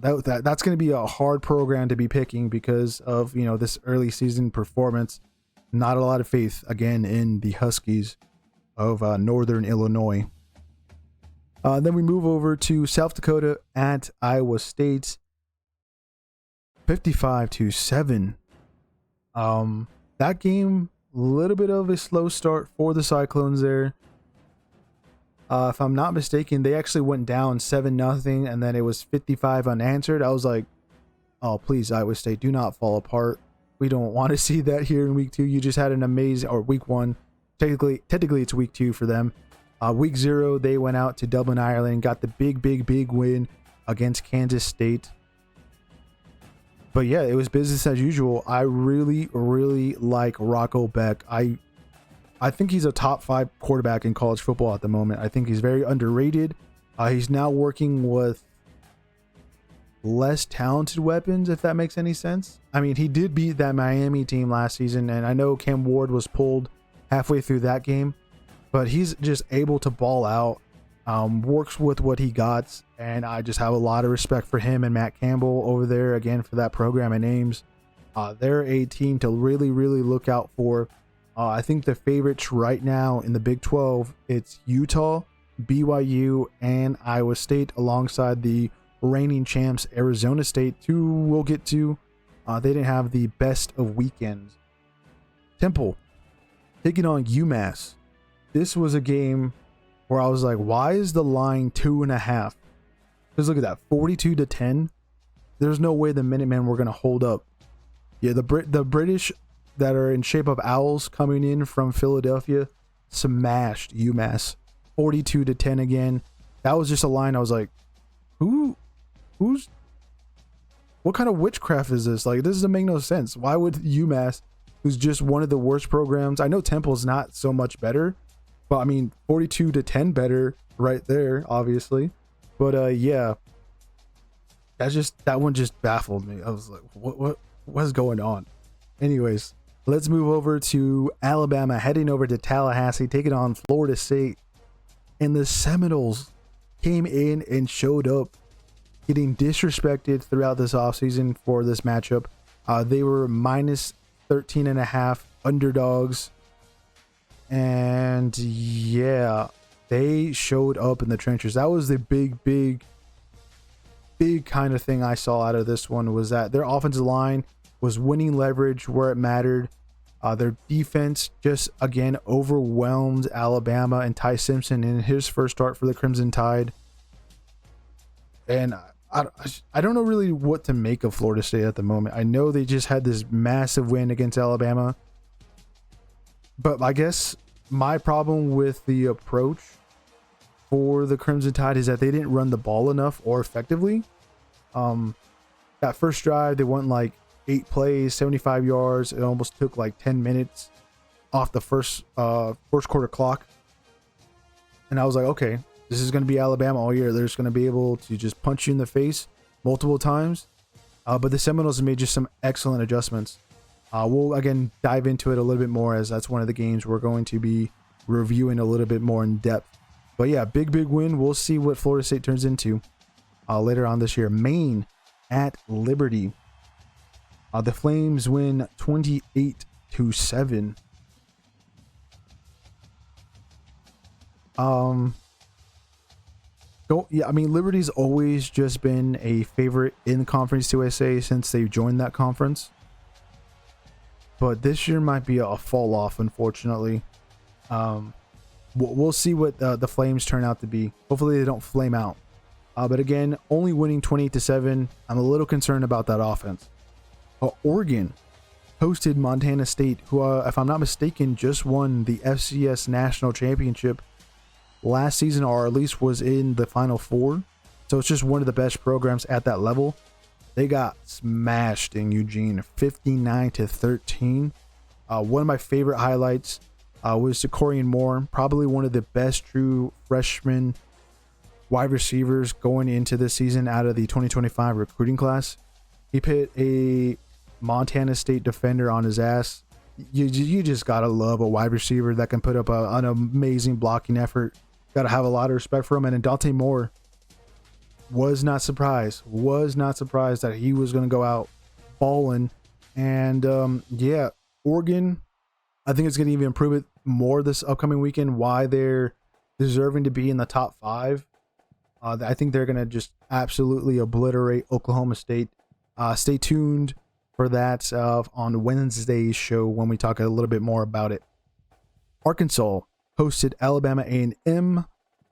that's going to be a hard program to be picking because of this early season performance. Not a lot of faith again in the Huskies of Northern Illinois. Then we move over to South Dakota at Iowa State, 55-7. That game, a little bit of a slow start for the Cyclones there. If I'm not mistaken, they actually went down 7-0, and then it was 55 unanswered. I was like, oh, please, Iowa State, do not fall apart. We don't want to see that here in week 2. You just had an amazing, or week 1. Technically it's week 2 for them. Week 0, they went out to Dublin, Ireland, got the big win against Kansas State. But yeah, it was business as usual. I really like Rocco Beck. I think he's a top 5 quarterback in college football at the moment. I think he's very underrated. He's now working with less talented weapons, if that makes any sense. I mean, he did beat that Miami team last season, and I know Cam Ward was pulled halfway through that game, but he's just able to ball out, works with what he got, and I just have a lot of respect for him and Matt Campbell over there, again, for that program and Ames. They're a team to really look out for. I think the favorites right now in the Big 12, it's Utah, BYU, and Iowa State, alongside the reigning champs Arizona State, who we'll get to. They didn't have the best of weekends. Temple taking on UMass. This was a game where I was like, why is the line 2.5? Because look at that, 42-10. There's no way the Minutemen were going to hold up. Yeah, the British that are in shape of owls coming in from Philadelphia smashed UMass 42-10 again. That was just a line I was like, what kind of witchcraft is this? Like, this doesn't make no sense. Why would UMass, who's just one of the worst programs, I know Temple's not so much better, but I mean 42-10 better right there, obviously. But yeah, that one just baffled me. I was like, what's going on? Anyways, let's move over to Alabama, heading over to Tallahassee, taking on Florida State. And the Seminoles came in and showed up, getting disrespected throughout this offseason for this matchup. They were minus 13.5 underdogs. And yeah, they showed up in the trenches. That was the big kind of thing I saw out of this one, was that their offensive line was winning leverage where it mattered. Their defense just again overwhelmed Alabama, and Ty Simpson in his first start for the Crimson Tide. And I don't know really what to make of Florida State at the moment. I know they just had this massive win against Alabama, but I guess my problem with the approach for the Crimson Tide is that they didn't run the ball enough or effectively. That first drive, they went like 8 plays, 75 yards. It almost took like 10 minutes off the first quarter clock. And I was like, okay, this is going to be Alabama all year. They're just going to be able to just punch you in the face multiple times. But the Seminoles made just some excellent adjustments. We'll, again, dive into it a little bit more, as that's one of the games we're going to be reviewing a little bit more in depth. But yeah, big win. We'll see what Florida State turns into later on this year. Maine at Liberty. The Flames win 28-7. Yeah, I mean, Liberty's always just been a favorite in Conference USA since they've joined that conference. But this year might be a fall off, unfortunately. We'll see what the Flames turn out to be. Hopefully they don't flame out. But again, only winning 28-7. I'm a little concerned about that offense. Oregon hosted Montana State, who, if I'm not mistaken, just won the FCS National Championship last season, or at least was in the Final Four. So it's just one of the best programs at that level. They got smashed in Eugene, 59-13. One of my favorite highlights was Corian Moore, probably one of the best true freshman wide receivers going into this season out of the 2025 recruiting class. He put a Montana State defender on his ass. You just gotta love a wide receiver that can put up an amazing blocking effort. Gotta have a lot of respect for him. And Dante Moore was not surprised that he was going to go out balling. And yeah, Oregon, I think it's going to even improve it more this upcoming weekend, why they're deserving to be in the top 5. I think they're going to just absolutely obliterate Oklahoma State. Stay tuned for that on Wednesday's show when we talk a little bit more about it. Arkansas hosted Alabama A&M.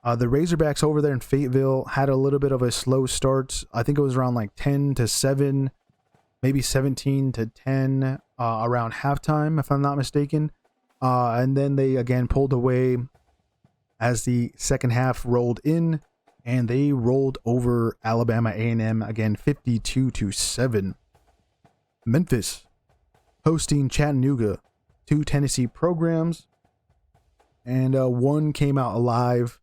The Razorbacks over there in Fayetteville had a little bit of a slow start. I think it was around like 10-7, maybe 17-10 around halftime, if I'm not mistaken. And then they again pulled away as the second half rolled in, and they rolled over Alabama A&M again, 52-7. Memphis hosting Chattanooga, 2 Tennessee programs, and one came out alive,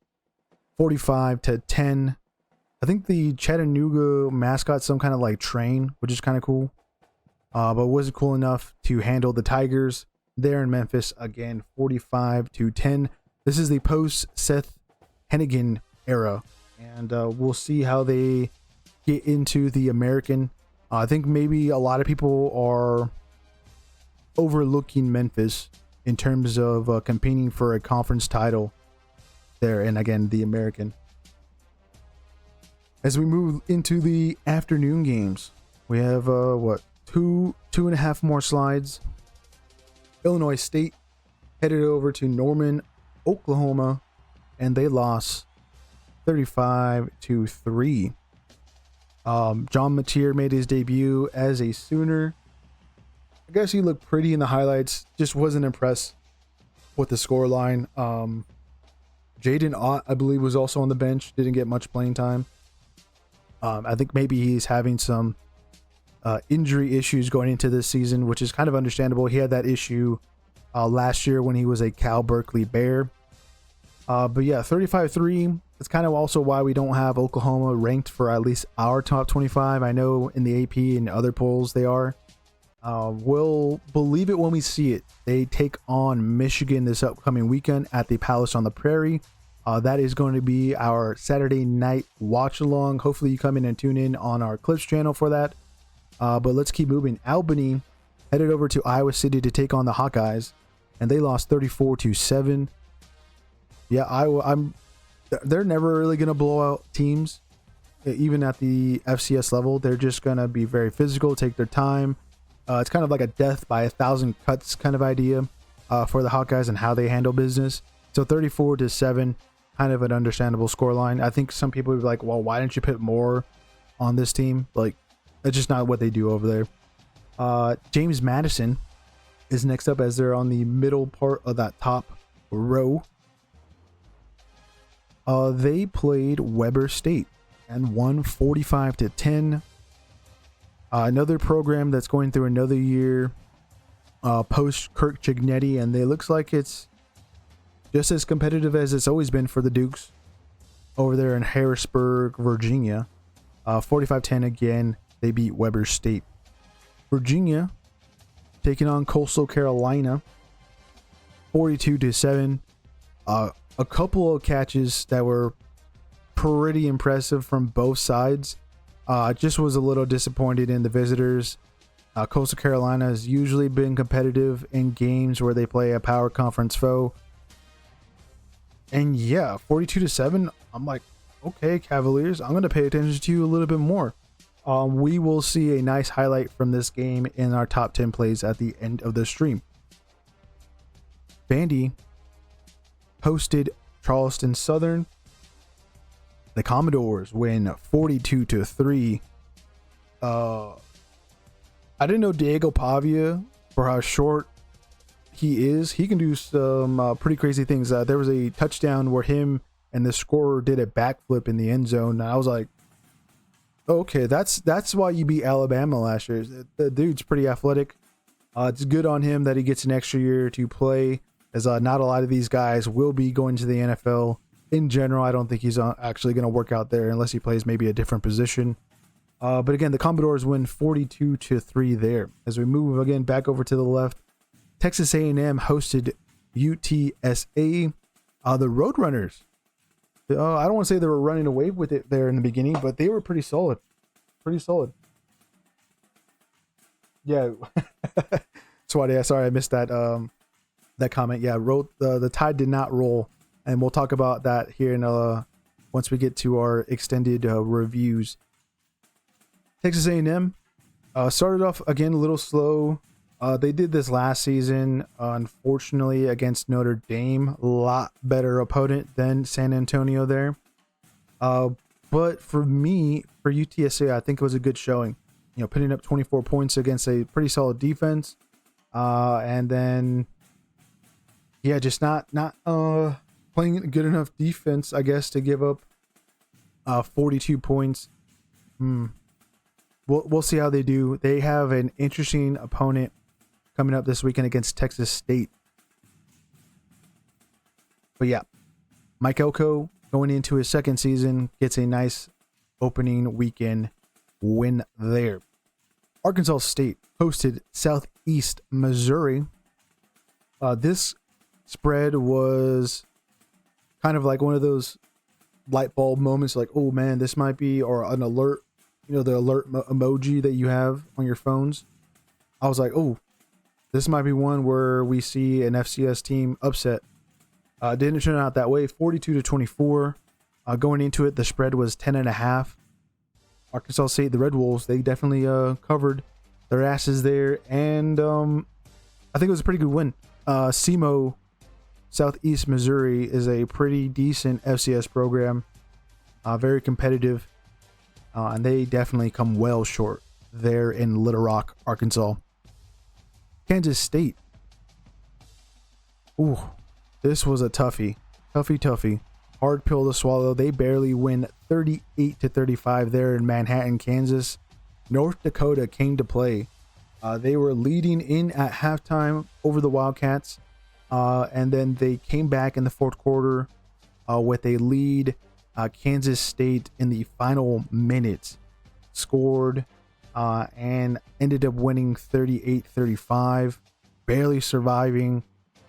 45-10. I think the Chattanooga mascot some kind of like train, which is kind of cool, but wasn't cool enough to handle the Tigers there in Memphis. Again, 45-10. This is the post Seth Hennigan era, and we'll see how they get into the American. I think maybe a lot of people are overlooking Memphis in terms of competing for a conference title there, and again the American. As we move into the afternoon games, we have two and a half more slides. Illinois State headed over to Norman, Oklahoma, and they lost 35-3. John Mateer made his debut as a Sooner. I guess he looked pretty in the highlights. Just wasn't impressed with the scoreline. Jaden Ott, I believe, was also on the bench. Didn't get much playing time. I think maybe he's having some injury issues going into this season, which is kind of understandable. He had that issue last year when he was a Cal Berkeley Bear. But yeah, 35-3. It's kind of also why we don't have Oklahoma ranked for at least our top 25. I know in the AP and other polls they are. We'll believe it when we see it. They take on Michigan this upcoming weekend at the Palace on the Prairie. That is going to be our Saturday night watch along. Hopefully you come in and tune in on our Clips channel for that. But let's keep moving. Albany headed over to Iowa City to take on the Hawkeyes, and they lost 34-7. Yeah, they're never really going to blow out teams, even at the FCS level. They're just going to be very physical, take their time. It's kind of like a death by 1,000 cuts kind of idea for the Hawkeyes and how they handle business. So 34-7, kind of an understandable scoreline. I think some people would be like, well, why didn't you put more on this team? Like, that's just not what they do over there. James Madison is next up as they're on the middle part of that top row. They played Weber State and won 45-10. Another program that's going through another year post Kirk Cignetti, and it looks like it's just as competitive as it's always been for the Dukes over there in Harrisburg, Virginia. 45-10 again. They beat Weber State. Virginia taking on Coastal Carolina 42-7. A couple of catches that were pretty impressive from both sides. Just was a little disappointed in the visitors. Coastal Carolina has usually been competitive in games where they play a power conference foe. And yeah, 42-7. I'm like, okay, Cavaliers, I'm going to pay attention to you a little bit more. We will see a nice highlight from this game in our top 10 plays at the end of the stream. Vandy hosted Charleston Southern. The Commodores win 42-3. I didn't know Diego Pavia, for how short he is, he can do some pretty crazy things. There was a touchdown where him and the scorer did a backflip in the end zone. And I was like, okay, that's why you beat Alabama last year. The dude's pretty athletic. It's good on him that he gets an extra year to play, as not a lot of these guys will be going to the NFL. In general, I don't think he's actually going to work out there unless he plays maybe a different position. But again, the Commodores win 42-3 there. As we move again back over to the left, Texas A&M hosted UTSA. The Roadrunners. I don't want to say they were running away with it there in the beginning, but they were pretty solid. Pretty solid. Yeah. Swati, sorry I missed that that comment. Yeah, the Tide did not roll, and we'll talk about that here in once we get to our extended reviews. Texas A&M started off again a little slow. They did this last season, unfortunately, against Notre Dame. A lot better opponent than San Antonio there. But for me, for UTSA, I think it was a good showing. You know, putting up 24 points against a pretty solid defense. And then, yeah, just not playing good enough defense, I guess, to give up 42 points. We'll see how they do. They have an interesting opponent coming up this weekend against Texas State. But yeah, Mike Elko going into his second season gets a nice opening weekend win there. Arkansas State hosted Southeast Missouri. This spread was kind of like one of those light bulb moments, like, oh man, this might be, or an alert, you know, the alert emoji that you have on your phones. I was like, oh, This might be one where we see an FCS team upset. Didn't turn out that way. 42-24. Going into it, the spread was 10.5. Arkansas State, the Red Wolves, they definitely covered their asses there, and I think it was a pretty good win. SEMO, Southeast Missouri, is a pretty decent FCS program, very competitive, and they definitely come well short there in Little Rock, Arkansas. Kansas State. Ooh, this was a toughie. Toughie. Hard pill to swallow. They barely win 38-35 there in Manhattan, Kansas. North Dakota came to play. They were leading in at halftime over the Wildcats, and then they came back in the fourth quarter with a lead. Kansas State in the final minutes scored and ended up winning 38-35, barely surviving.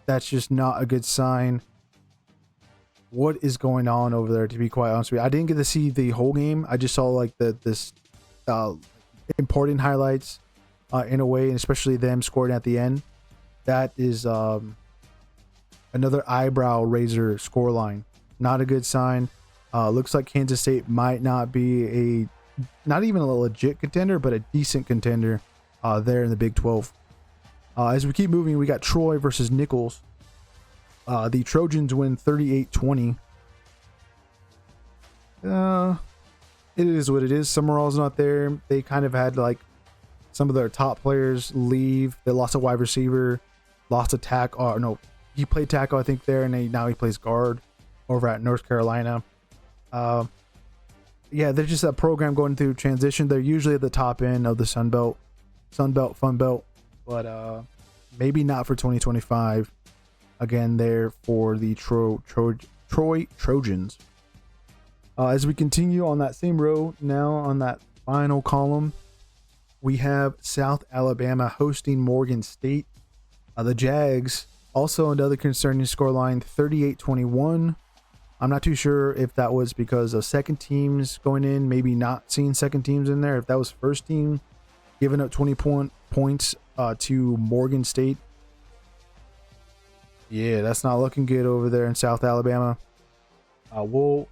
That's just not a good sign. What is going on over there, to be quite honest with you? I didn't get to see the whole game. I just saw like this important highlights in a way, and especially them scoring at the end. That is another eyebrow raiser scoreline. Not a good sign. Looks like Kansas State might not be not even a legit contender, but a decent contender there in the Big 12. As we keep moving, we got Troy versus Nichols. The Trojans win 38-20. It is what it is. Summerall's not there. They kind of had like some of their top players leave. They lost a wide receiver, lost a tackle. No, he played tackle, I think, there, and now he plays guard over at North Carolina. Yeah, they're just a program going through transition. They're usually at the top end of the Sun Belt, Fun Belt, but maybe not for 2025. Again, there for the Troy Trojans. As we continue on that same row, now on that final column, we have South Alabama hosting Morgan State. The Jags, also another concerning scoreline, 38-21. I'm not too sure if that was because of second teams going in, maybe not seeing second teams in there. If that was first team giving up 20 points to Morgan State. Yeah, that's not looking good over there in South Alabama. We'll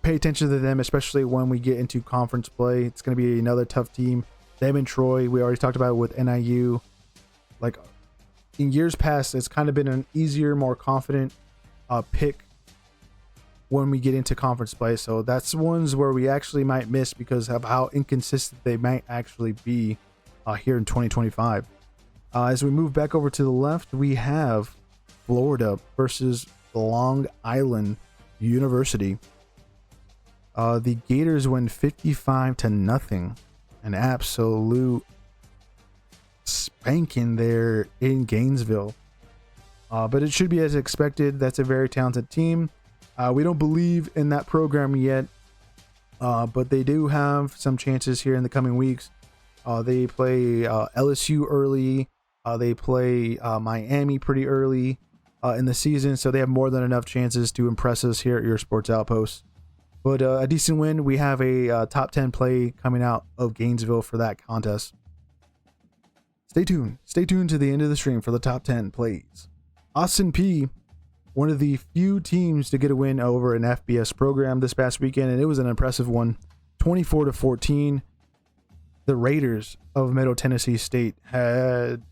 pay attention to them, especially when we get into conference play. It's going to be another tough team. Them and Troy, we already talked about it with NIU. Like in years past, it's kind of been an easier, more confident pick when we get into conference play. So that's ones where we actually might miss because of how inconsistent they might actually be here in 2025. As we move back over to the left, we have Florida versus Long Island University. The Gators win 55-0. An absolute spanking there in Gainesville. But it should be as expected. That's a very talented team. We don't believe in that program yet, but they do have some chances here in the coming weeks. They play LSU early. They play Miami pretty early in the season, so they have more than enough chances to impress us here at your Sports Outpost. But a decent win. We have a top 10 play coming out of Gainesville for that contest. Stay tuned. Stay tuned to the end of the stream for the top 10 plays. Austin Peay, one of the few teams to get a win over an FBS program this past weekend, and it was an impressive one. 24-14. The Raiders of Middle Tennessee State had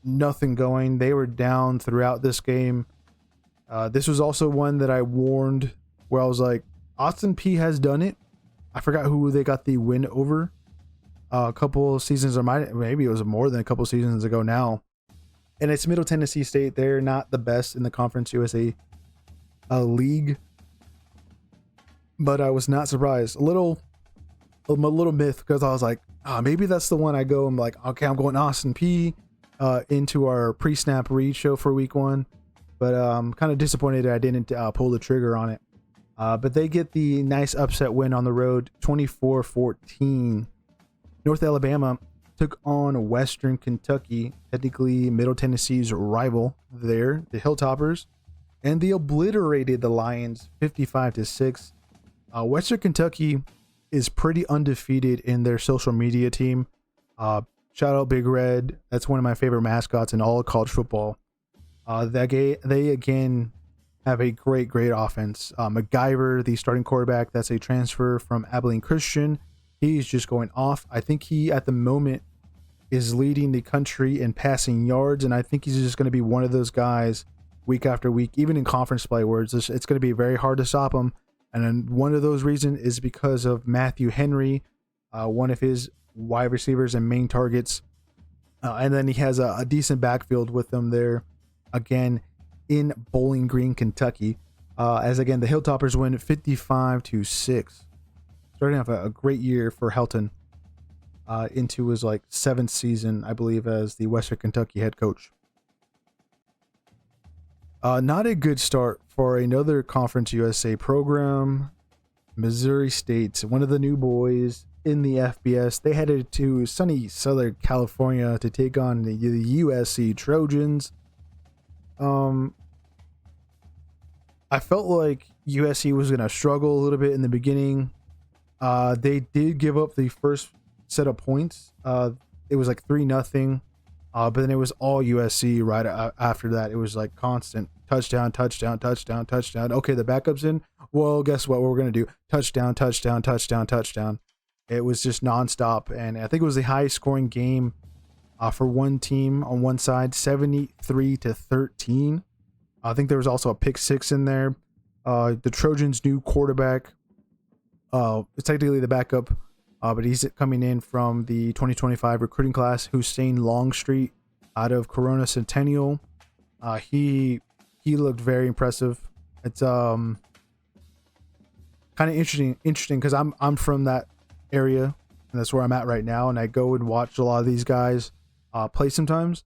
nothing going. They were down throughout this game. This was also one that I warned where I was like, Austin Peay has done it. I forgot who they got the win over a couple seasons, or maybe it was more than a couple seasons ago now. And it's Middle Tennessee State. They're not the best in the Conference USA league, but I was not surprised. A little myth, because I was like, maybe that's the one. I'm like, okay, I'm going Austin Peay into our pre-snap read show for week 1, but I'm kind of disappointed I didn't pull the trigger on it. But they get the nice upset win on the road, 24-14. North Alabama took on Western Kentucky, technically Middle Tennessee's rival there, the Hilltoppers, and they obliterated the Lions 55-6. Western Kentucky is pretty undefeated in their social media team. Shout out Big Red. That's one of my favorite mascots in all of college football. They again have a great offense. MacGyver, the starting quarterback, that's a transfer from Abilene Christian. He's just going off. I think he, at the moment, is leading the country in passing yards, and I think he's just going to be one of those guys week after week, even in conference play, where it's going to be very hard to stop him. And then one of those reasons is because of Matthew Henry, one of his wide receivers and main targets. And then he has a decent backfield with them there, again, in Bowling Green, Kentucky. As again, the Hilltoppers win 55-6. Starting off a great year for Helton into his like 7th season, I believe, as the Western Kentucky head coach. Not a good start for another Conference USA program, Missouri State, one of the new boys in the FBS. They headed to sunny Southern California to take on the USC Trojans. I felt like USC was going to struggle a little bit in the beginning. They did give up the first set of points. It was like 3-0. But then it was all USC right after that. It was like constant touchdown. Okay, the backup's in. Well, guess what we're going to do? Touchdown. It was just nonstop. And I think it was the highest scoring game for one team on one side, 73-13. I think there was also a pick six in there. The Trojans' new quarterback, it's technically the backup, but he's coming in from the 2025 recruiting class, Hussein Longstreet out of Corona Centennial. He looked very impressive. It's kind of interesting because I'm from that area, and that's where I'm at right now, and I go and watch a lot of these guys play sometimes,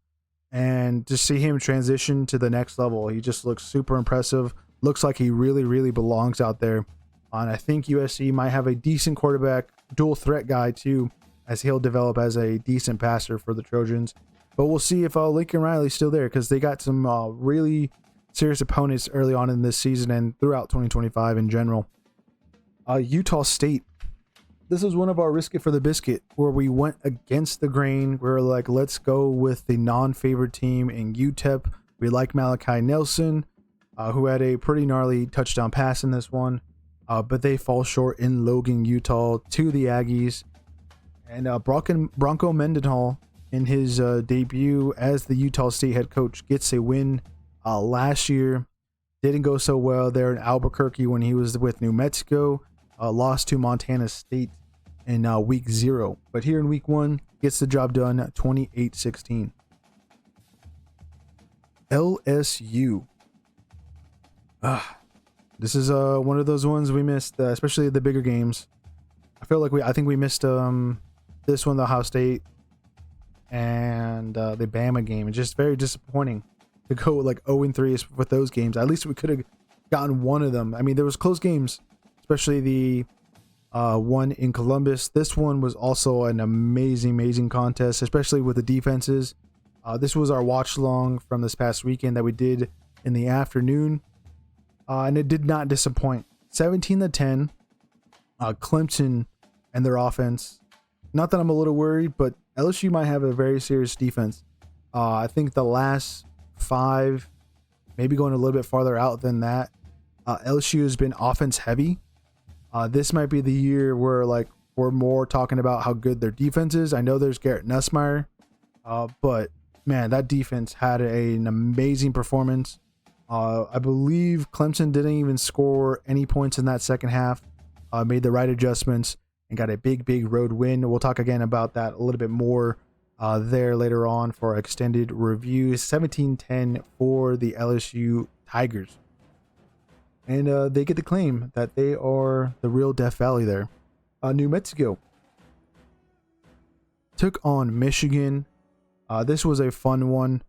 and just see him transition to the next level. He just looks super impressive. Looks like he really belongs out there. And I think USC might have a decent quarterback, dual threat guy too, as he'll develop as a decent passer for the Trojans. But we'll see if Lincoln Riley's still there, because they got some really serious opponents early on in this season and throughout 2025 in general. Utah State. This is one of our risk it for the biscuit, where we went against the grain. We're like, let's go with the non-favorite team in UTEP. We like Malachi Nelson, who had a pretty gnarly touchdown pass in this one. But they fall short in Logan, Utah to the Aggies. And Bronco Mendenhall, in his debut as the Utah State head coach, gets a win last year. Didn't go so well there in Albuquerque when he was with New Mexico. Lost to Montana State in week 0. But here in week 1, gets the job done 28-16. LSU. This is one of those ones we missed, especially the bigger games. I think we missed this one, the Ohio State, and the Bama game. It's just very disappointing to go like 0-3 with those games. At least we could have gotten one of them. I mean, there was close games, especially the one in Columbus. This one was also an amazing contest, especially with the defenses. This was our watch along from this past weekend that we did in the afternoon. And it did not disappoint. 17-10. Clemson and their offense. Not that I'm a little worried, but LSU might have a very serious defense. I think the last 5, maybe going a little bit farther out than that, LSU has been offense heavy. This might be the year where like we're more talking about how good their defense is. I know there's Garrett Nussmeier, but man, that defense had an amazing performance. I believe Clemson didn't even score any points in that second half. Made the right adjustments and got a big road win. We'll talk again about that a little bit more there later on for our extended review. 17-10 for the LSU Tigers. And they get the claim that they are the real Death Valley there. New Mexico took on Michigan. This was a fun one.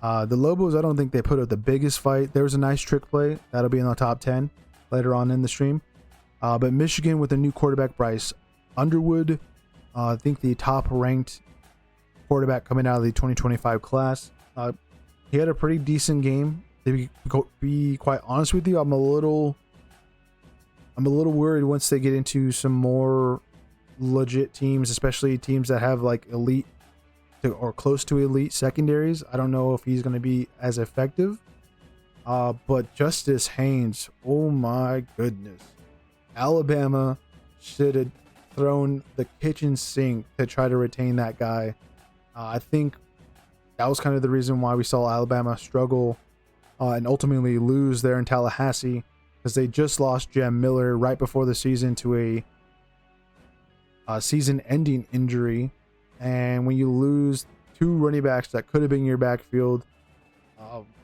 The Lobos, I don't think they put up the biggest fight. There was a nice trick play. That'll be in the top 10 later on in the stream. But Michigan with a new quarterback, Bryce Underwood. I think the top ranked quarterback coming out of the 2025 class. He had a pretty decent game. To be quite honest with you, I'm a little worried once they get into some more legit teams, especially teams that have like elite or close to elite secondaries. I don't know if he's going to be as effective. But Justice Haynes, oh my goodness. Alabama should have thrown the kitchen sink to try to retain that guy. I think that was kind of the reason why we saw Alabama struggle and ultimately lose there in Tallahassee, because they just lost Jem Miller right before the season to a season-ending injury. And when you lose two running backs that could have been your backfield,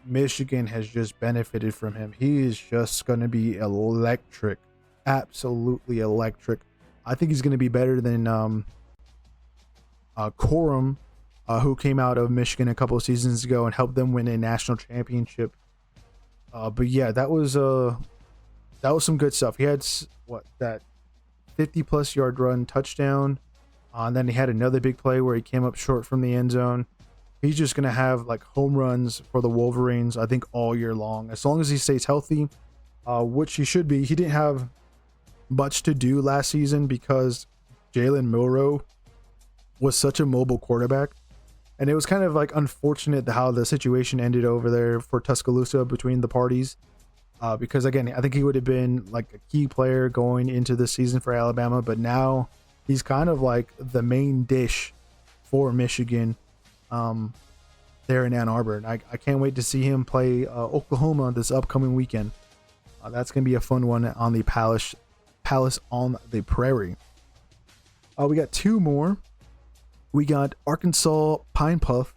Michigan has just benefited from him. He is just going to be electric, absolutely electric. I think he's going to be better than Corum, who came out of Michigan a couple of seasons ago and helped them win a national championship. But yeah, that was some good stuff. He had that 50-plus yard run touchdown, and then he had another big play where he came up short from the end zone. He's just going to have like home runs for the Wolverines, I think, all year long, as long as he stays healthy, which he should be. He didn't have much to do last season because Jalen Milroe was such a mobile quarterback. And it was kind of like unfortunate how the situation ended over there for Tuscaloosa between the parties. Because again, I think he would have been like a key player going into the season for Alabama, but now he's kind of like the main dish for Michigan there in Ann Arbor. And I can't wait to see him play Oklahoma this upcoming weekend. That's going to be a fun one on the Palace on the Prairie. We got two more. We got Arkansas Pine Puff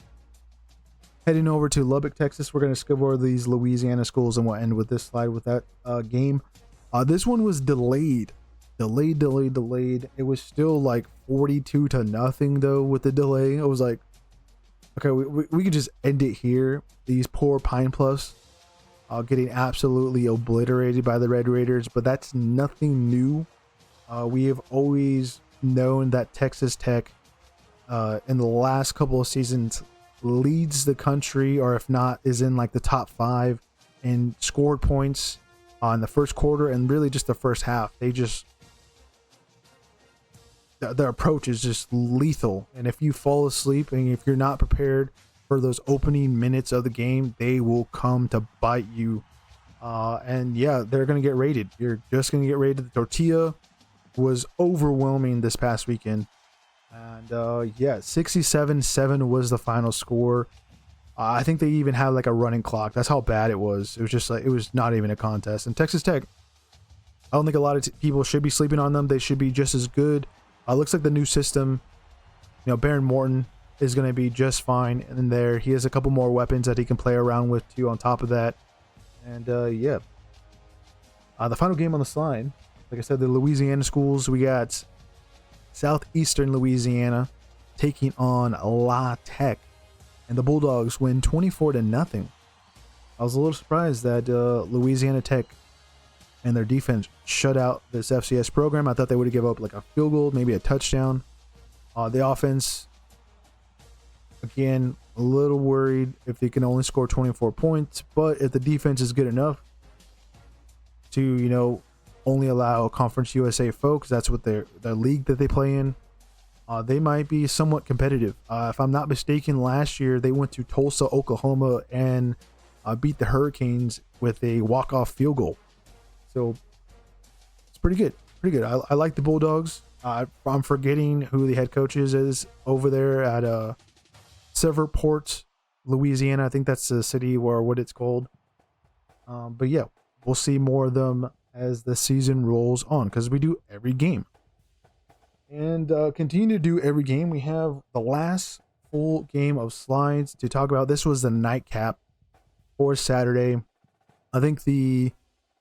heading over to Lubbock, Texas. We're going to skip over these Louisiana schools and we'll end with this slide with that game. This one was delayed. It was still like 42-0 though with the delay. It was like, okay, we could just end it here. These poor Pine Puffs getting absolutely obliterated by the Red Raiders, but that's nothing new. We have always known that Texas Tech in the last couple of seasons leads the country, or if not is in like the top 5 in scored points in the first quarter and really just the first half. They just, their approach is just lethal, and if you fall asleep and if you're not prepared for those opening minutes of the game, they will come to bite you. And yeah, they're gonna get raided. You're just gonna get raided. The tortilla was overwhelming this past weekend. And yeah, 67-7 was the final score. I think they even had like a running clock. That's how bad it was. It was just like, it was not even a contest. And Texas Tech, I don't think a lot of people should be sleeping on them. They should be just as good. Looks like the new system, Baron Morton is going to be just fine in there. He has a couple more weapons that he can play around with too on top of that. And yeah, the final game on the slide, like I said, the Louisiana schools, we got Southeastern Louisiana taking on La Tech, and the Bulldogs win 24-0. I was a little surprised that Louisiana Tech and their defense shut out this FCS program. I thought they would give up like a field goal, maybe a touchdown. The offense, again, a little worried if they can only score 24 points, but if the defense is good enough to, only allow Conference USA folks, that's what their league that they play in, they might be somewhat competitive. If I'm not mistaken, last year they went to Tulsa, Oklahoma, and beat the Hurricanes with a walk-off field goal. So it's pretty good. I like the Bulldogs. I'm forgetting who the head coach is over there at Severport, Louisiana. I think that's the city or what it's called. But yeah, we'll see more of them as the season rolls on, because we do every game. And continue to do every game. We have the last full game of slides to talk about. This was the nightcap for Saturday. I think the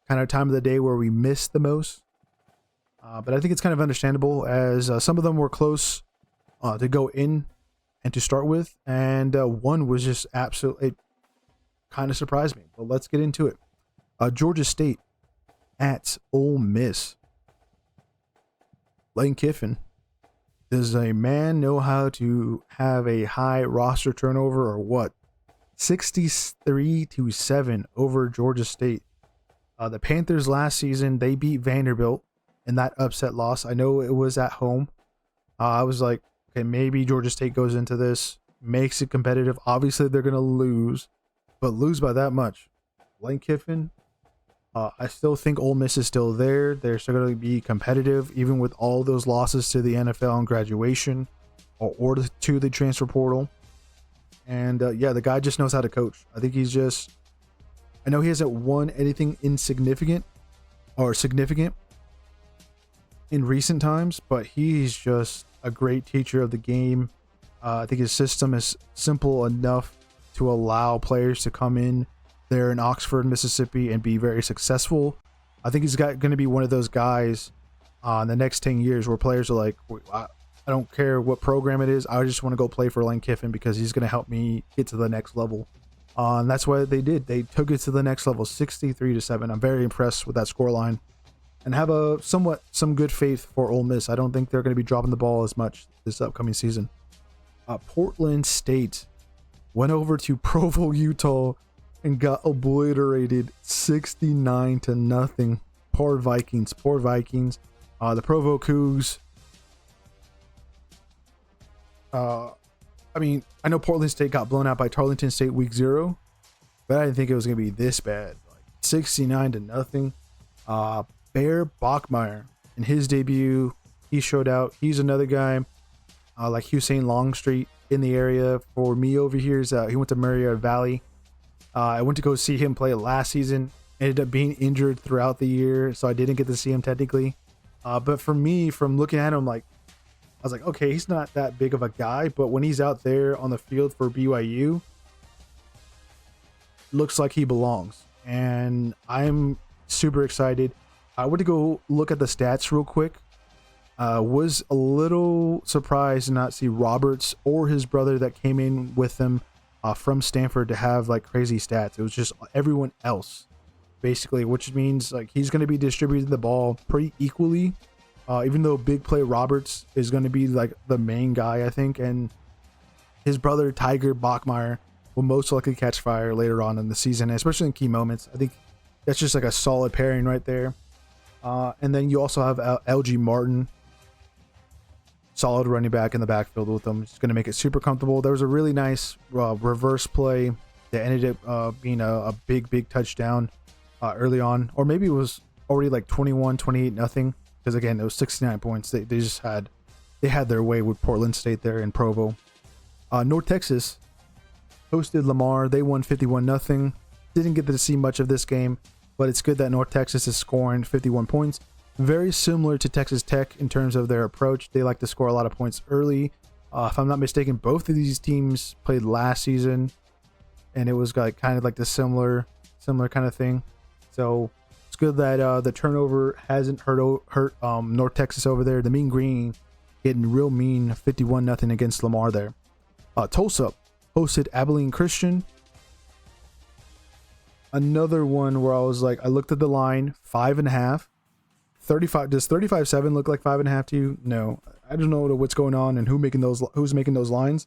kind of time of the day where we missed the most. But I think it's kind of understandable, as some of them were close to go in and to start with. And one was just absolutely, it kind of surprised me. But let's get into it. Georgia State at Ole Miss. Lane Kiffin, does a man know how to have a high roster turnover or what? 63-7 over Georgia State. The Panthers last season, they beat Vanderbilt in that upset loss. I know it was at home. I was like, okay, maybe Georgia State goes into this makes it competitive. Obviously, they're going to lose, but lose by that much. Lane Kiffin, I still think Ole Miss is still there. They're still going to be competitive, even with all those losses to the NFL and graduation, or to the transfer portal. And yeah, the guy just knows how to coach. I think he's just, I know he hasn't won anything insignificant or significant in recent times, but he's just a great teacher of the game. I think his system is simple enough to allow players to come in there in Oxford, Mississippi, and be very successful. I think he's going to be one of those guys in the next 10 years where players are like, I don't care what program it is. I just want to go play for Lane Kiffin because he's going to help me get to the next level. And that's what they did. They took it to the next level, 63-7. I'm very impressed with that scoreline, and have some good faith for Ole Miss. I don't think they're going to be dropping the ball as much this upcoming season. Portland State went over to Provo, Utah, and got obliterated 69-0. Poor Vikings. The Provo Cougs. I mean, I know Portland State got blown out by Tarleton State week 0, but I didn't think it was going to be this bad. Like 69-0. Bear Bachmeier, in his debut, he showed out. He's another guy like Hussein Longstreet in the area. For me over here, he went to Marietta Valley. I went to go see him play last season. Ended up being injured throughout the year, so I didn't get to see him technically. But for me, from looking at him, I was like, okay, he's not that big of a guy, but when he's out there on the field for BYU, looks like he belongs. And I'm super excited. I went to go look at the stats real quick. Was a little surprised to not see Roberts or his brother that came in with him from Stanford to have like crazy stats. It was just everyone else, basically, which means like he's going to be distributing the ball pretty equally. Even though big play Roberts is going to be like the main guy, I think, and his brother Tiger Bachmeier will most likely catch fire later on in the season, especially in key moments. I think that's just like a solid pairing right there. And then you also have LG Martin, solid running back in the backfield with them. It's going to make it super comfortable. There was a really nice reverse play that ended up being a big touchdown early on, or maybe it was already like 21-28-0. Because again, it was 69 points. They just had their way with Portland State there in Provo. North Texas hosted Lamar. They won 51-0. Didn't get to see much of this game, but it's good that North Texas is scoring 51 points. Very similar to Texas Tech in terms of their approach. They like to score a lot of points early. If I'm not mistaken, both of these teams played last season, and it was like kind of like the similar kind of thing. So it's good that the turnover hasn't hurt North Texas over there. The Mean Green getting real mean, 51-0 against Lamar there. Tulsa hosted Abilene Christian. Another one where I was like, I looked at the line, 5.5. 35. Does 35-7 look like 5.5 to you? No, I don't know what's going on and who's making those lines.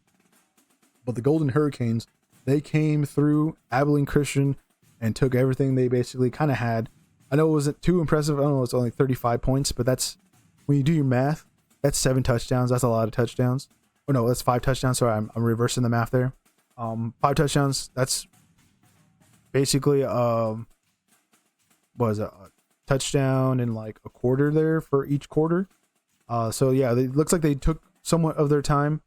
But the Golden Hurricanes, they came through Abilene Christian and took everything they basically kind of had. I know it wasn't too impressive. I don't know, it's only 35 points, but that's, when you do your math, that's 7 touchdowns. That's a lot of touchdowns. Oh no, that's 5 touchdowns. Sorry, I'm reversing the math there. 5 touchdowns. That's basically what is it? A touchdown in like a quarter there for each quarter. So yeah, it looks like they took somewhat of their time.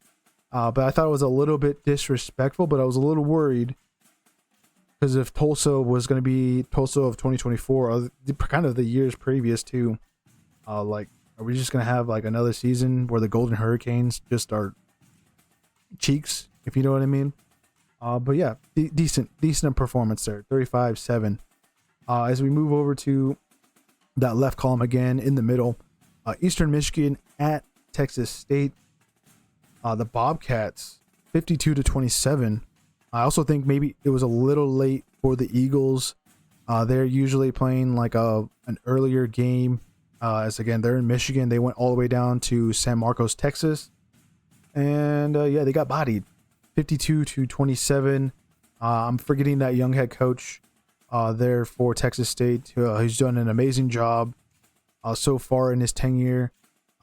But I thought it was a little bit disrespectful, but I was a little worried. Because if Tulsa was going to be Tulsa of 2024, or kind of the years previous to, like, are we just going to have like another season where the Golden Hurricanes just are cheeks, if you know what I mean? But yeah, decent performance there, 35-7. As we move over to that left column again in the middle, Eastern Michigan at Texas State. The Bobcats, 52-27. I also think maybe it was a little late for the Eagles. They're usually playing like an earlier game. As again, they're in Michigan. They went all the way down to San Marcos, Texas. And yeah, they got bodied 52-27. I'm forgetting that young head coach there for Texas State. He's done an amazing job so far in his tenure.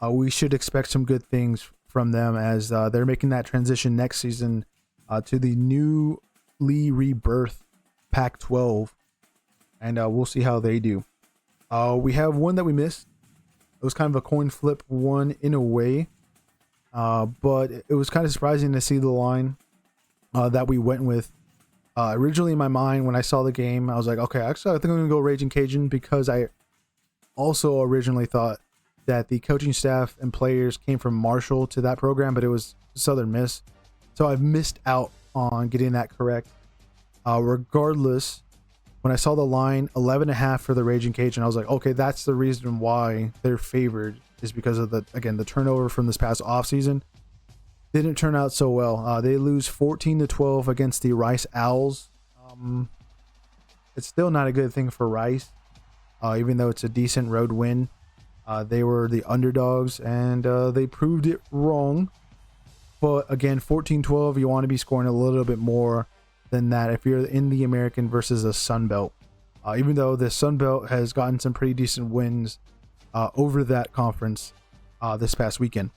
We should expect some good things from them as they're making that transition next season to the newly rebirthed Pac-12, and we'll see how they do. We have one that we missed. It was kind of a coin flip one in a way, but it was kind of surprising to see the line that we went with. Originally in my mind, when I saw the game, I was like, okay, actually, I think I'm going to go Raging Cajun, because I also originally thought that the coaching staff and players came from Marshall to that program, but it was Southern Miss. So I've missed out on getting that correct. Regardless, when I saw the line 11.5 for the Raging Cajun, I was like, okay, that's the reason why they're favored, is because of the turnover from this past offseason. Didn't turn out so well. They lose 14-12 against the Rice Owls. It's still not a good thing for Rice, even though it's a decent road win. They were the underdogs, and they proved it wrong. But again, 14-12, you want to be scoring a little bit more than that if you're in the American versus the Sun Belt. Even though the Sun Belt has gotten some pretty decent wins over that conference this past weekend.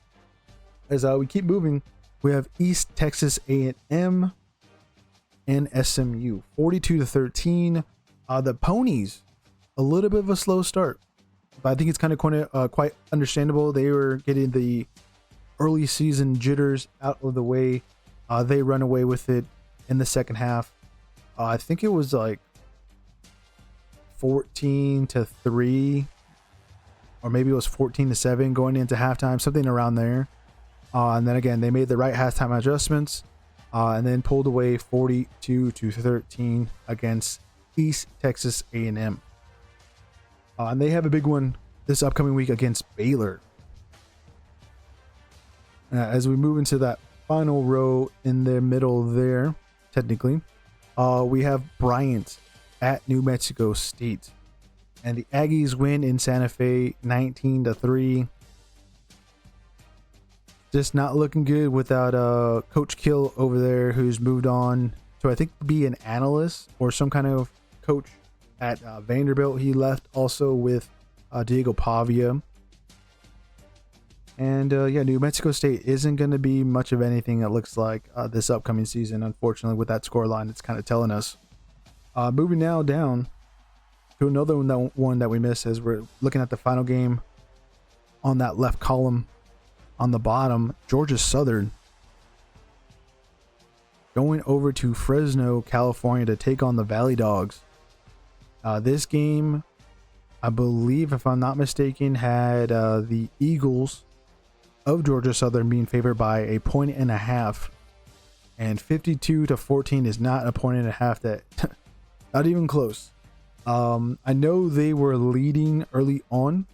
As we keep moving, we have East Texas A&M and SMU, 42-13. The Ponies, a little bit of a slow start, but I think it's kind of quite understandable. They were getting the early season jitters out of the way. They run away with it in the second half. I think it was like 14-3, or maybe it was 14-7 going into halftime, something around there. And then again, they made the right halftime adjustments, and then pulled away 42-13 against East Texas A&M. And they have a big one this upcoming week against Baylor. As we move into that final row in the middle there, technically, we have Bryant at New Mexico State. And the Aggies win in Santa Fe 19-3. Just not looking good without Coach Kill over there, who's moved on to, I think, be an analyst or some kind of coach at Vanderbilt. He left also with Diego Pavia. And New Mexico State isn't going to be much of anything, it looks like, this upcoming season, unfortunately, with that scoreline. It's kind of telling us. Moving now down to another one that we missed, as we're looking at the final game on that left column. On the bottom, Georgia Southern going over to Fresno, California to take on the Valley Dogs. This game, I believe, if I'm not mistaken, had the Eagles of Georgia Southern being favored by 1.5 and 52-14 is not a 1.5. That not even close. I know they were leading early on,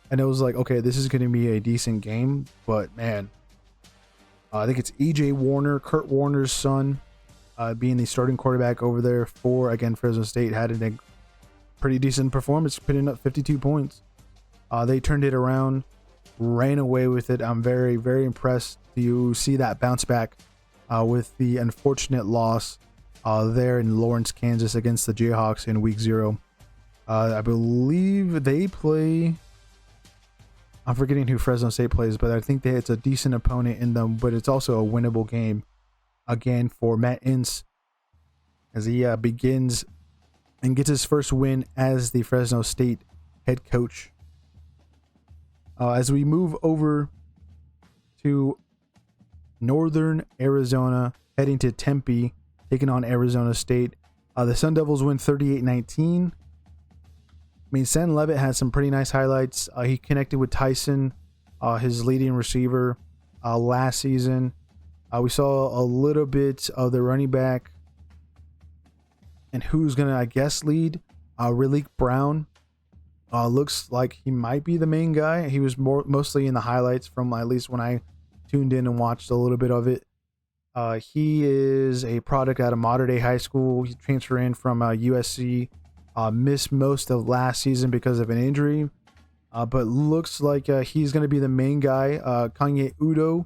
and it was like, okay, this is going to be a decent game, but man, I think it's EJ Warner, Kurt Warner's son, being the starting quarterback over there for, again, Fresno State, had a pretty decent performance, putting up 52 points. They turned it around, ran away with it. I'm very, very impressed to see that bounce back with the unfortunate loss there in Lawrence, Kansas against the Jayhawks in week 0. I believe they play... I'm forgetting who Fresno State plays, but I think it's a decent opponent in them, but it's also a winnable game, again, for Matt Ince, as he begins and gets his first win as the Fresno State head coach. As we move over to Northern Arizona, heading to Tempe, taking on Arizona State. The Sun Devils win 38-19. I mean, Sam Levitt had some pretty nice highlights. He connected with Tyson, his leading receiver, last season. We saw a little bit of the running back and who's going to, I guess, lead. Raleek Brown looks like he might be the main guy. He was mostly in the highlights from at least when I tuned in and watched a little bit of it. He is a product out of Mater Dei High School. He transferred in from USC. Missed most of last season because of an injury, but looks like he's going to be the main guy. Kanye Udo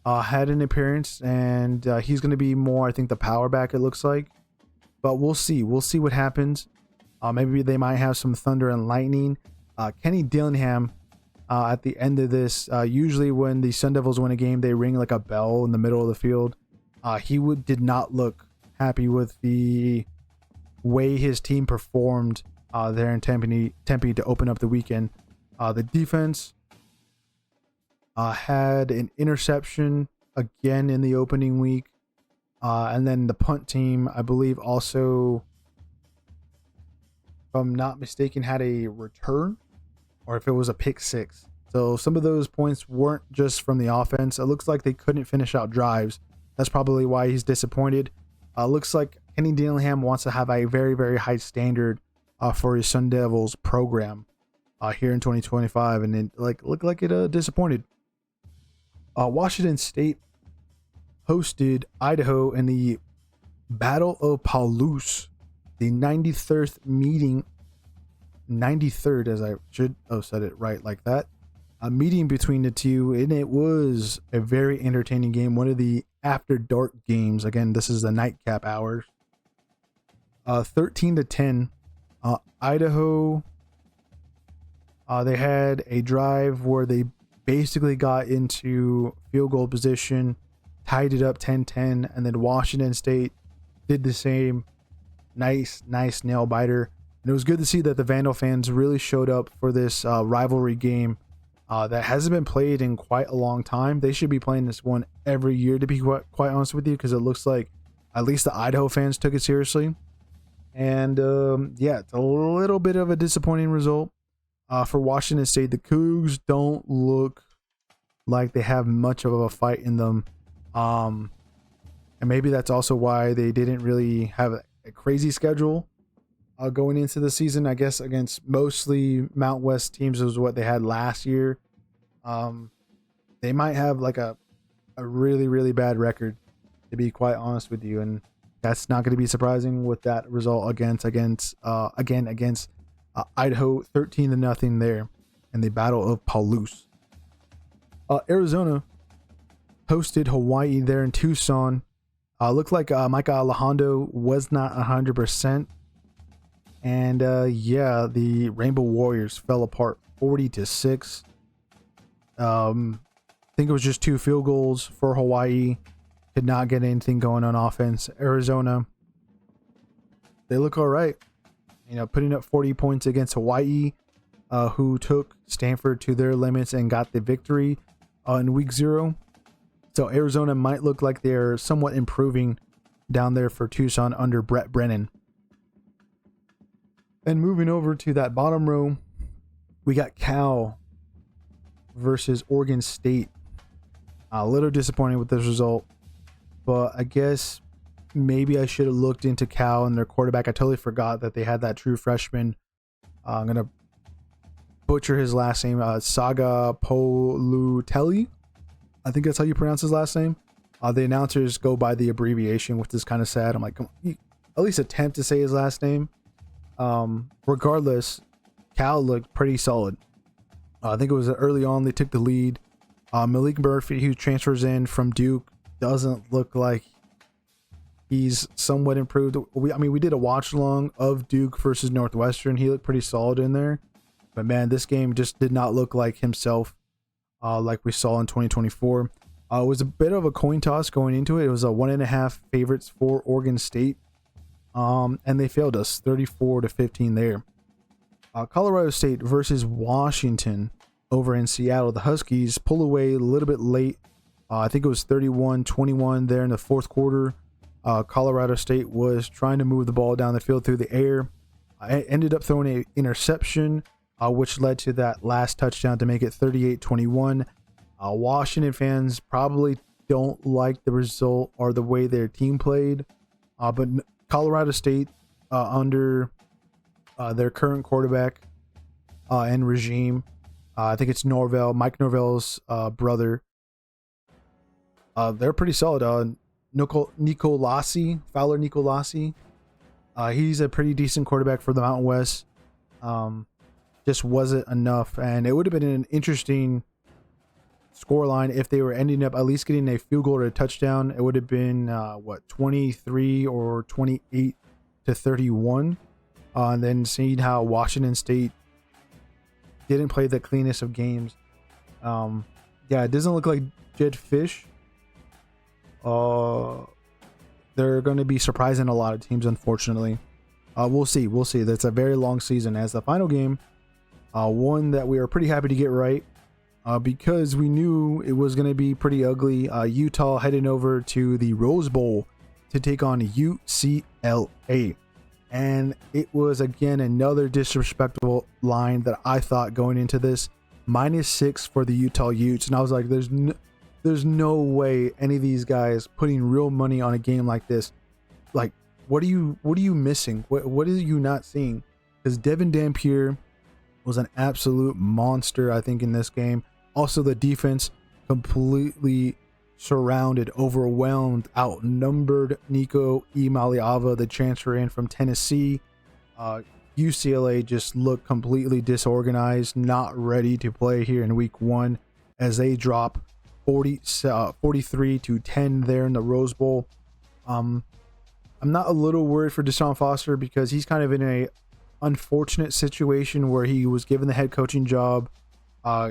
had an appearance, and he's going to be more, I think, the power back, it looks like. But we'll see. We'll see what happens. Maybe they might have some thunder and lightning. Kenny Dillingham, at the end of this, usually when the Sun Devils win a game, they ring like a bell in the middle of the field. did not look happy with the way his team performed there in Tempe to open up the weekend. The defense had an interception again in the opening week. And then the punt team, I believe, also, if I'm not mistaken, had a return, or if it was a pick six. So some of those points weren't just from the offense. It looks like they couldn't finish out drives. That's probably why he's disappointed. Looks like Kenny Dillingham wants to have a very, very high standard for his Sun Devils program here in 2025, and it looked like it disappointed. Washington State hosted Idaho in the Battle of Palouse, the 93rd, as I should have said it right like that, a meeting between the two, and it was a very entertaining game, one of the after dark games. Again, this is the nightcap hours. 13-10, Idaho, they had a drive where they basically got into field goal position, tied it up 10-10, and then Washington State did the same. Nice nail biter. And it was good to see that the Vandal fans really showed up for this rivalry game that hasn't been played in quite a long time. They should be playing this one every year, to be quite honest with you, because it looks like at least the Idaho fans took it seriously. And yeah, it's a little bit of a disappointing result for Washington State. The Cougs don't look like they have much of a fight in them. And maybe that's also why they didn't really have a crazy schedule going into the season. I guess against mostly Mount West teams was what they had last year. They might have like a really, really bad record, to be quite honest with you, and that's not going to be surprising with that result against Idaho 13-0 there in the Battle of Palouse. Arizona hosted Hawaii there in Tucson. Looked like Micah Alejandro was not 100%. And yeah, the Rainbow Warriors fell apart 40-6. I think it was just 2 field goals for Hawaii. Could not get anything going on offense. Arizona, they look all right. You know, putting up 40 points against Hawaii, who took Stanford to their limits and got the victory in week 0. So Arizona might look like they're somewhat improving down there for Tucson under Brett Brennan. And moving over to that bottom row, we got Cal versus Oregon State. A little disappointed with this result, but I guess maybe I should have looked into Cal and their quarterback. I totally forgot that they had that true freshman. I'm going to butcher his last name, Saga Polutelli. I think that's how you pronounce his last name. The announcers go by the abbreviation, which is kind of sad. I'm like, come on, at least attempt to say his last name. Regardless, Cal looked pretty solid. I think it was early on they took the lead. Malik Murphy, who transfers in from Duke, doesn't look like he's somewhat improved. We did a watch along of Duke versus Northwestern. He looked pretty solid in there, but man, this game just did not look like himself. Like we saw in 2024. It was a bit of a coin toss going into it. It was a 1.5 favorites for Oregon State. And they failed us 34-15 there. Colorado State versus Washington over in Seattle. The Huskies pull away a little bit late. I think it was 31-21 there in the fourth quarter. Colorado State was trying to move the ball down the field through the air. Ended up throwing an interception, which led to that last touchdown to make it 38-21. Washington fans probably don't like the result or the way their team played, but Colorado State under their current quarterback and regime, I think it's Mike Norvell's brother. They're pretty solid. Fowler Nicolasi. He's a pretty decent quarterback for the Mountain West. Just wasn't enough, and it would have been an interesting scoreline if they were ending up at least getting a field goal or a touchdown. It would have been 23 or 28-31, and then seeing how Washington State didn't play the cleanest of games. Yeah, it doesn't look like Jed Fish they're going to be surprising a lot of teams, unfortunately. We'll see. We'll see. That's a very long season. As the final game, one that we are pretty happy to get right, because we knew it was going to be pretty ugly. Utah heading over to the Rose Bowl to take on UCLA. And it was, again, another disrespectful line that I thought going into this. -6 for the Utah Utes. And I was like, there's no way any of these guys putting real money on a game like this. Like, what are you missing? What are you not seeing? Because Devin Dampier was an absolute monster, I think, in this game. Also, the defense completely surrounded, overwhelmed, outnumbered Nico Imaliava, the transfer in from Tennessee. UCLA just looked completely disorganized, not ready to play here in week 1 as they drop 43-10 there in the Rose Bowl. I'm not a little worried for Deshaun Foster because he's kind of in a unfortunate situation where he was given the head coaching job.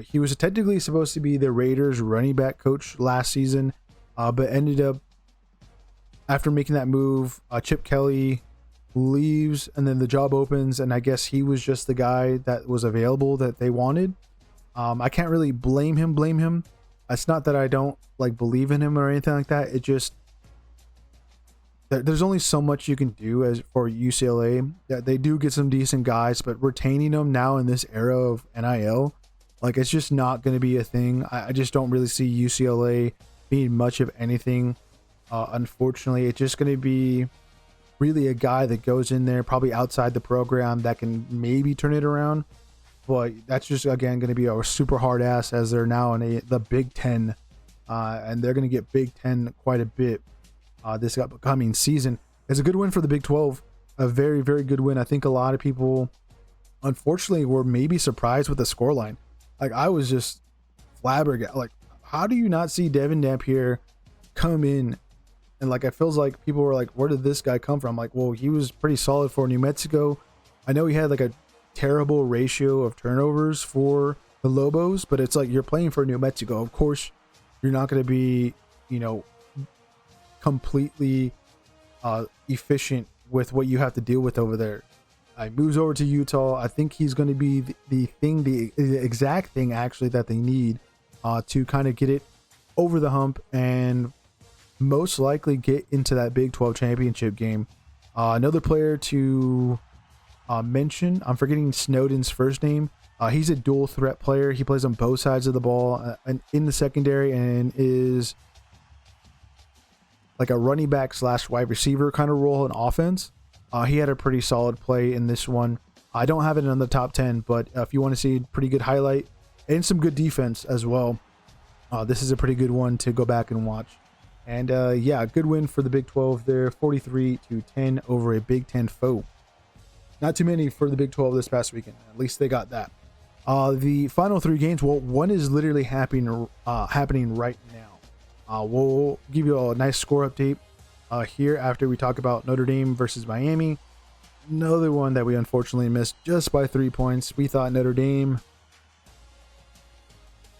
He was technically supposed to be the Raiders running back coach last season, but ended up, after making that move, Chip Kelly leaves and then the job opens, and I guess he was just the guy that was available that they wanted. I can't really blame him. It's not that I don't believe in him or anything like that. It just, there's only so much you can do as for UCLA. They do get some decent guys, but retaining them now in this era of NIL, it's just not going to be a thing. I just don't really see UCLA being much of anything. Unfortunately, it's just going to be really a guy that goes in there probably outside the program that can maybe turn it around. But that's just, again, going to be a super hard ass as they're now in the Big Ten. And they're going to get Big Ten quite a bit this upcoming season. It's a good win for the Big 12. A very, very good win. I think a lot of people, unfortunately, were maybe surprised with the scoreline. I was just flabbergasted. How do you not see Devin Dampier come in? And it feels like people were like, where did this guy come from? Well, he was pretty solid for New Mexico. I know he had a terrible ratio of turnovers for the Lobos, but it's you're playing for New Mexico. Of course, you're not going to be, completely efficient with what you have to deal with over there. Moves over to Utah. I think he's going to be the exact thing actually that they need to kind of get it over the hump and most likely get into that Big 12 championship game. Another player to mention, I'm forgetting Snowden's first name. He's a dual threat player. He plays on both sides of the ball and in the secondary, and is a running back / wide receiver kind of role in offense. He had a pretty solid play in this one. I don't have it in the top 10, but if you want to see a pretty good highlight and some good defense as well, this is a pretty good one to go back and watch. And yeah, good win for the Big 12 there, 43-10 over a Big 10 foe. Not too many for the Big 12 this past weekend. At least they got that. The final 3 games, well, one is literally happening right now. We'll give you a nice score update here after we talk about Notre Dame versus Miami. Another one that we unfortunately missed just by 3 points. We thought Notre Dame.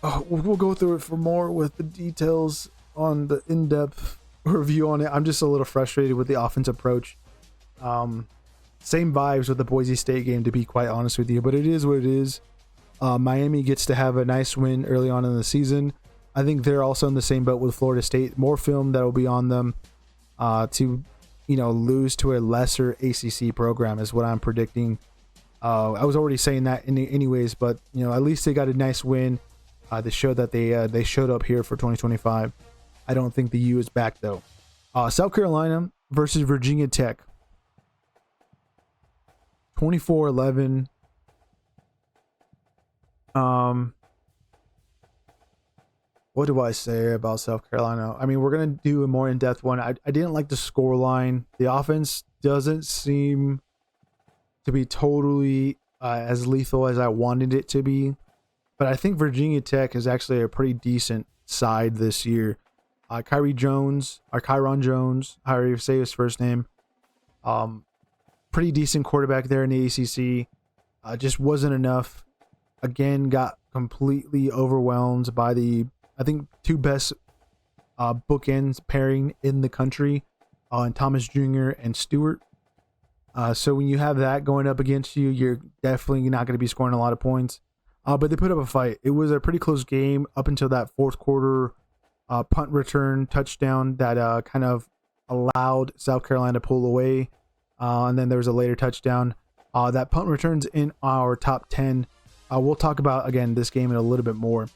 We'll go through it for more with the details on the in-depth review on it. I'm just a little frustrated with the offense approach. Same vibes with the Boise State game, to be quite honest with you, but it is what it is. Miami gets to have a nice win early on in the season. I think they're also in the same boat with Florida State. More film that will be on them to, lose to a lesser ACC program is what I'm predicting. I was already saying that anyways, but at least they got a nice win to show that they showed up here for 2025. I don't think the U is back though. South Carolina versus Virginia Tech. 24-11. What do I say about South Carolina? I mean, we're going to do a more in-depth one. I didn't like the score line. The offense doesn't seem to be totally as lethal as I wanted it to be. But I think Virginia Tech is actually a pretty decent side this year. Kyron Jones, however you say his first name. Pretty decent quarterback there in the ACC. Just wasn't enough. Again, got completely overwhelmed by the, I think, 2 best bookends pairing in the country. and Thomas Jr. and Stewart. So when you have that going up against you, you're definitely not going to be scoring a lot of points. But they put up a fight. It was a pretty close game up until that fourth quarter punt return touchdown that kind of allowed South Carolina to pull away. And then there was a later touchdown. That punt returns in our top 10. We'll talk about, again, this game in a little bit more.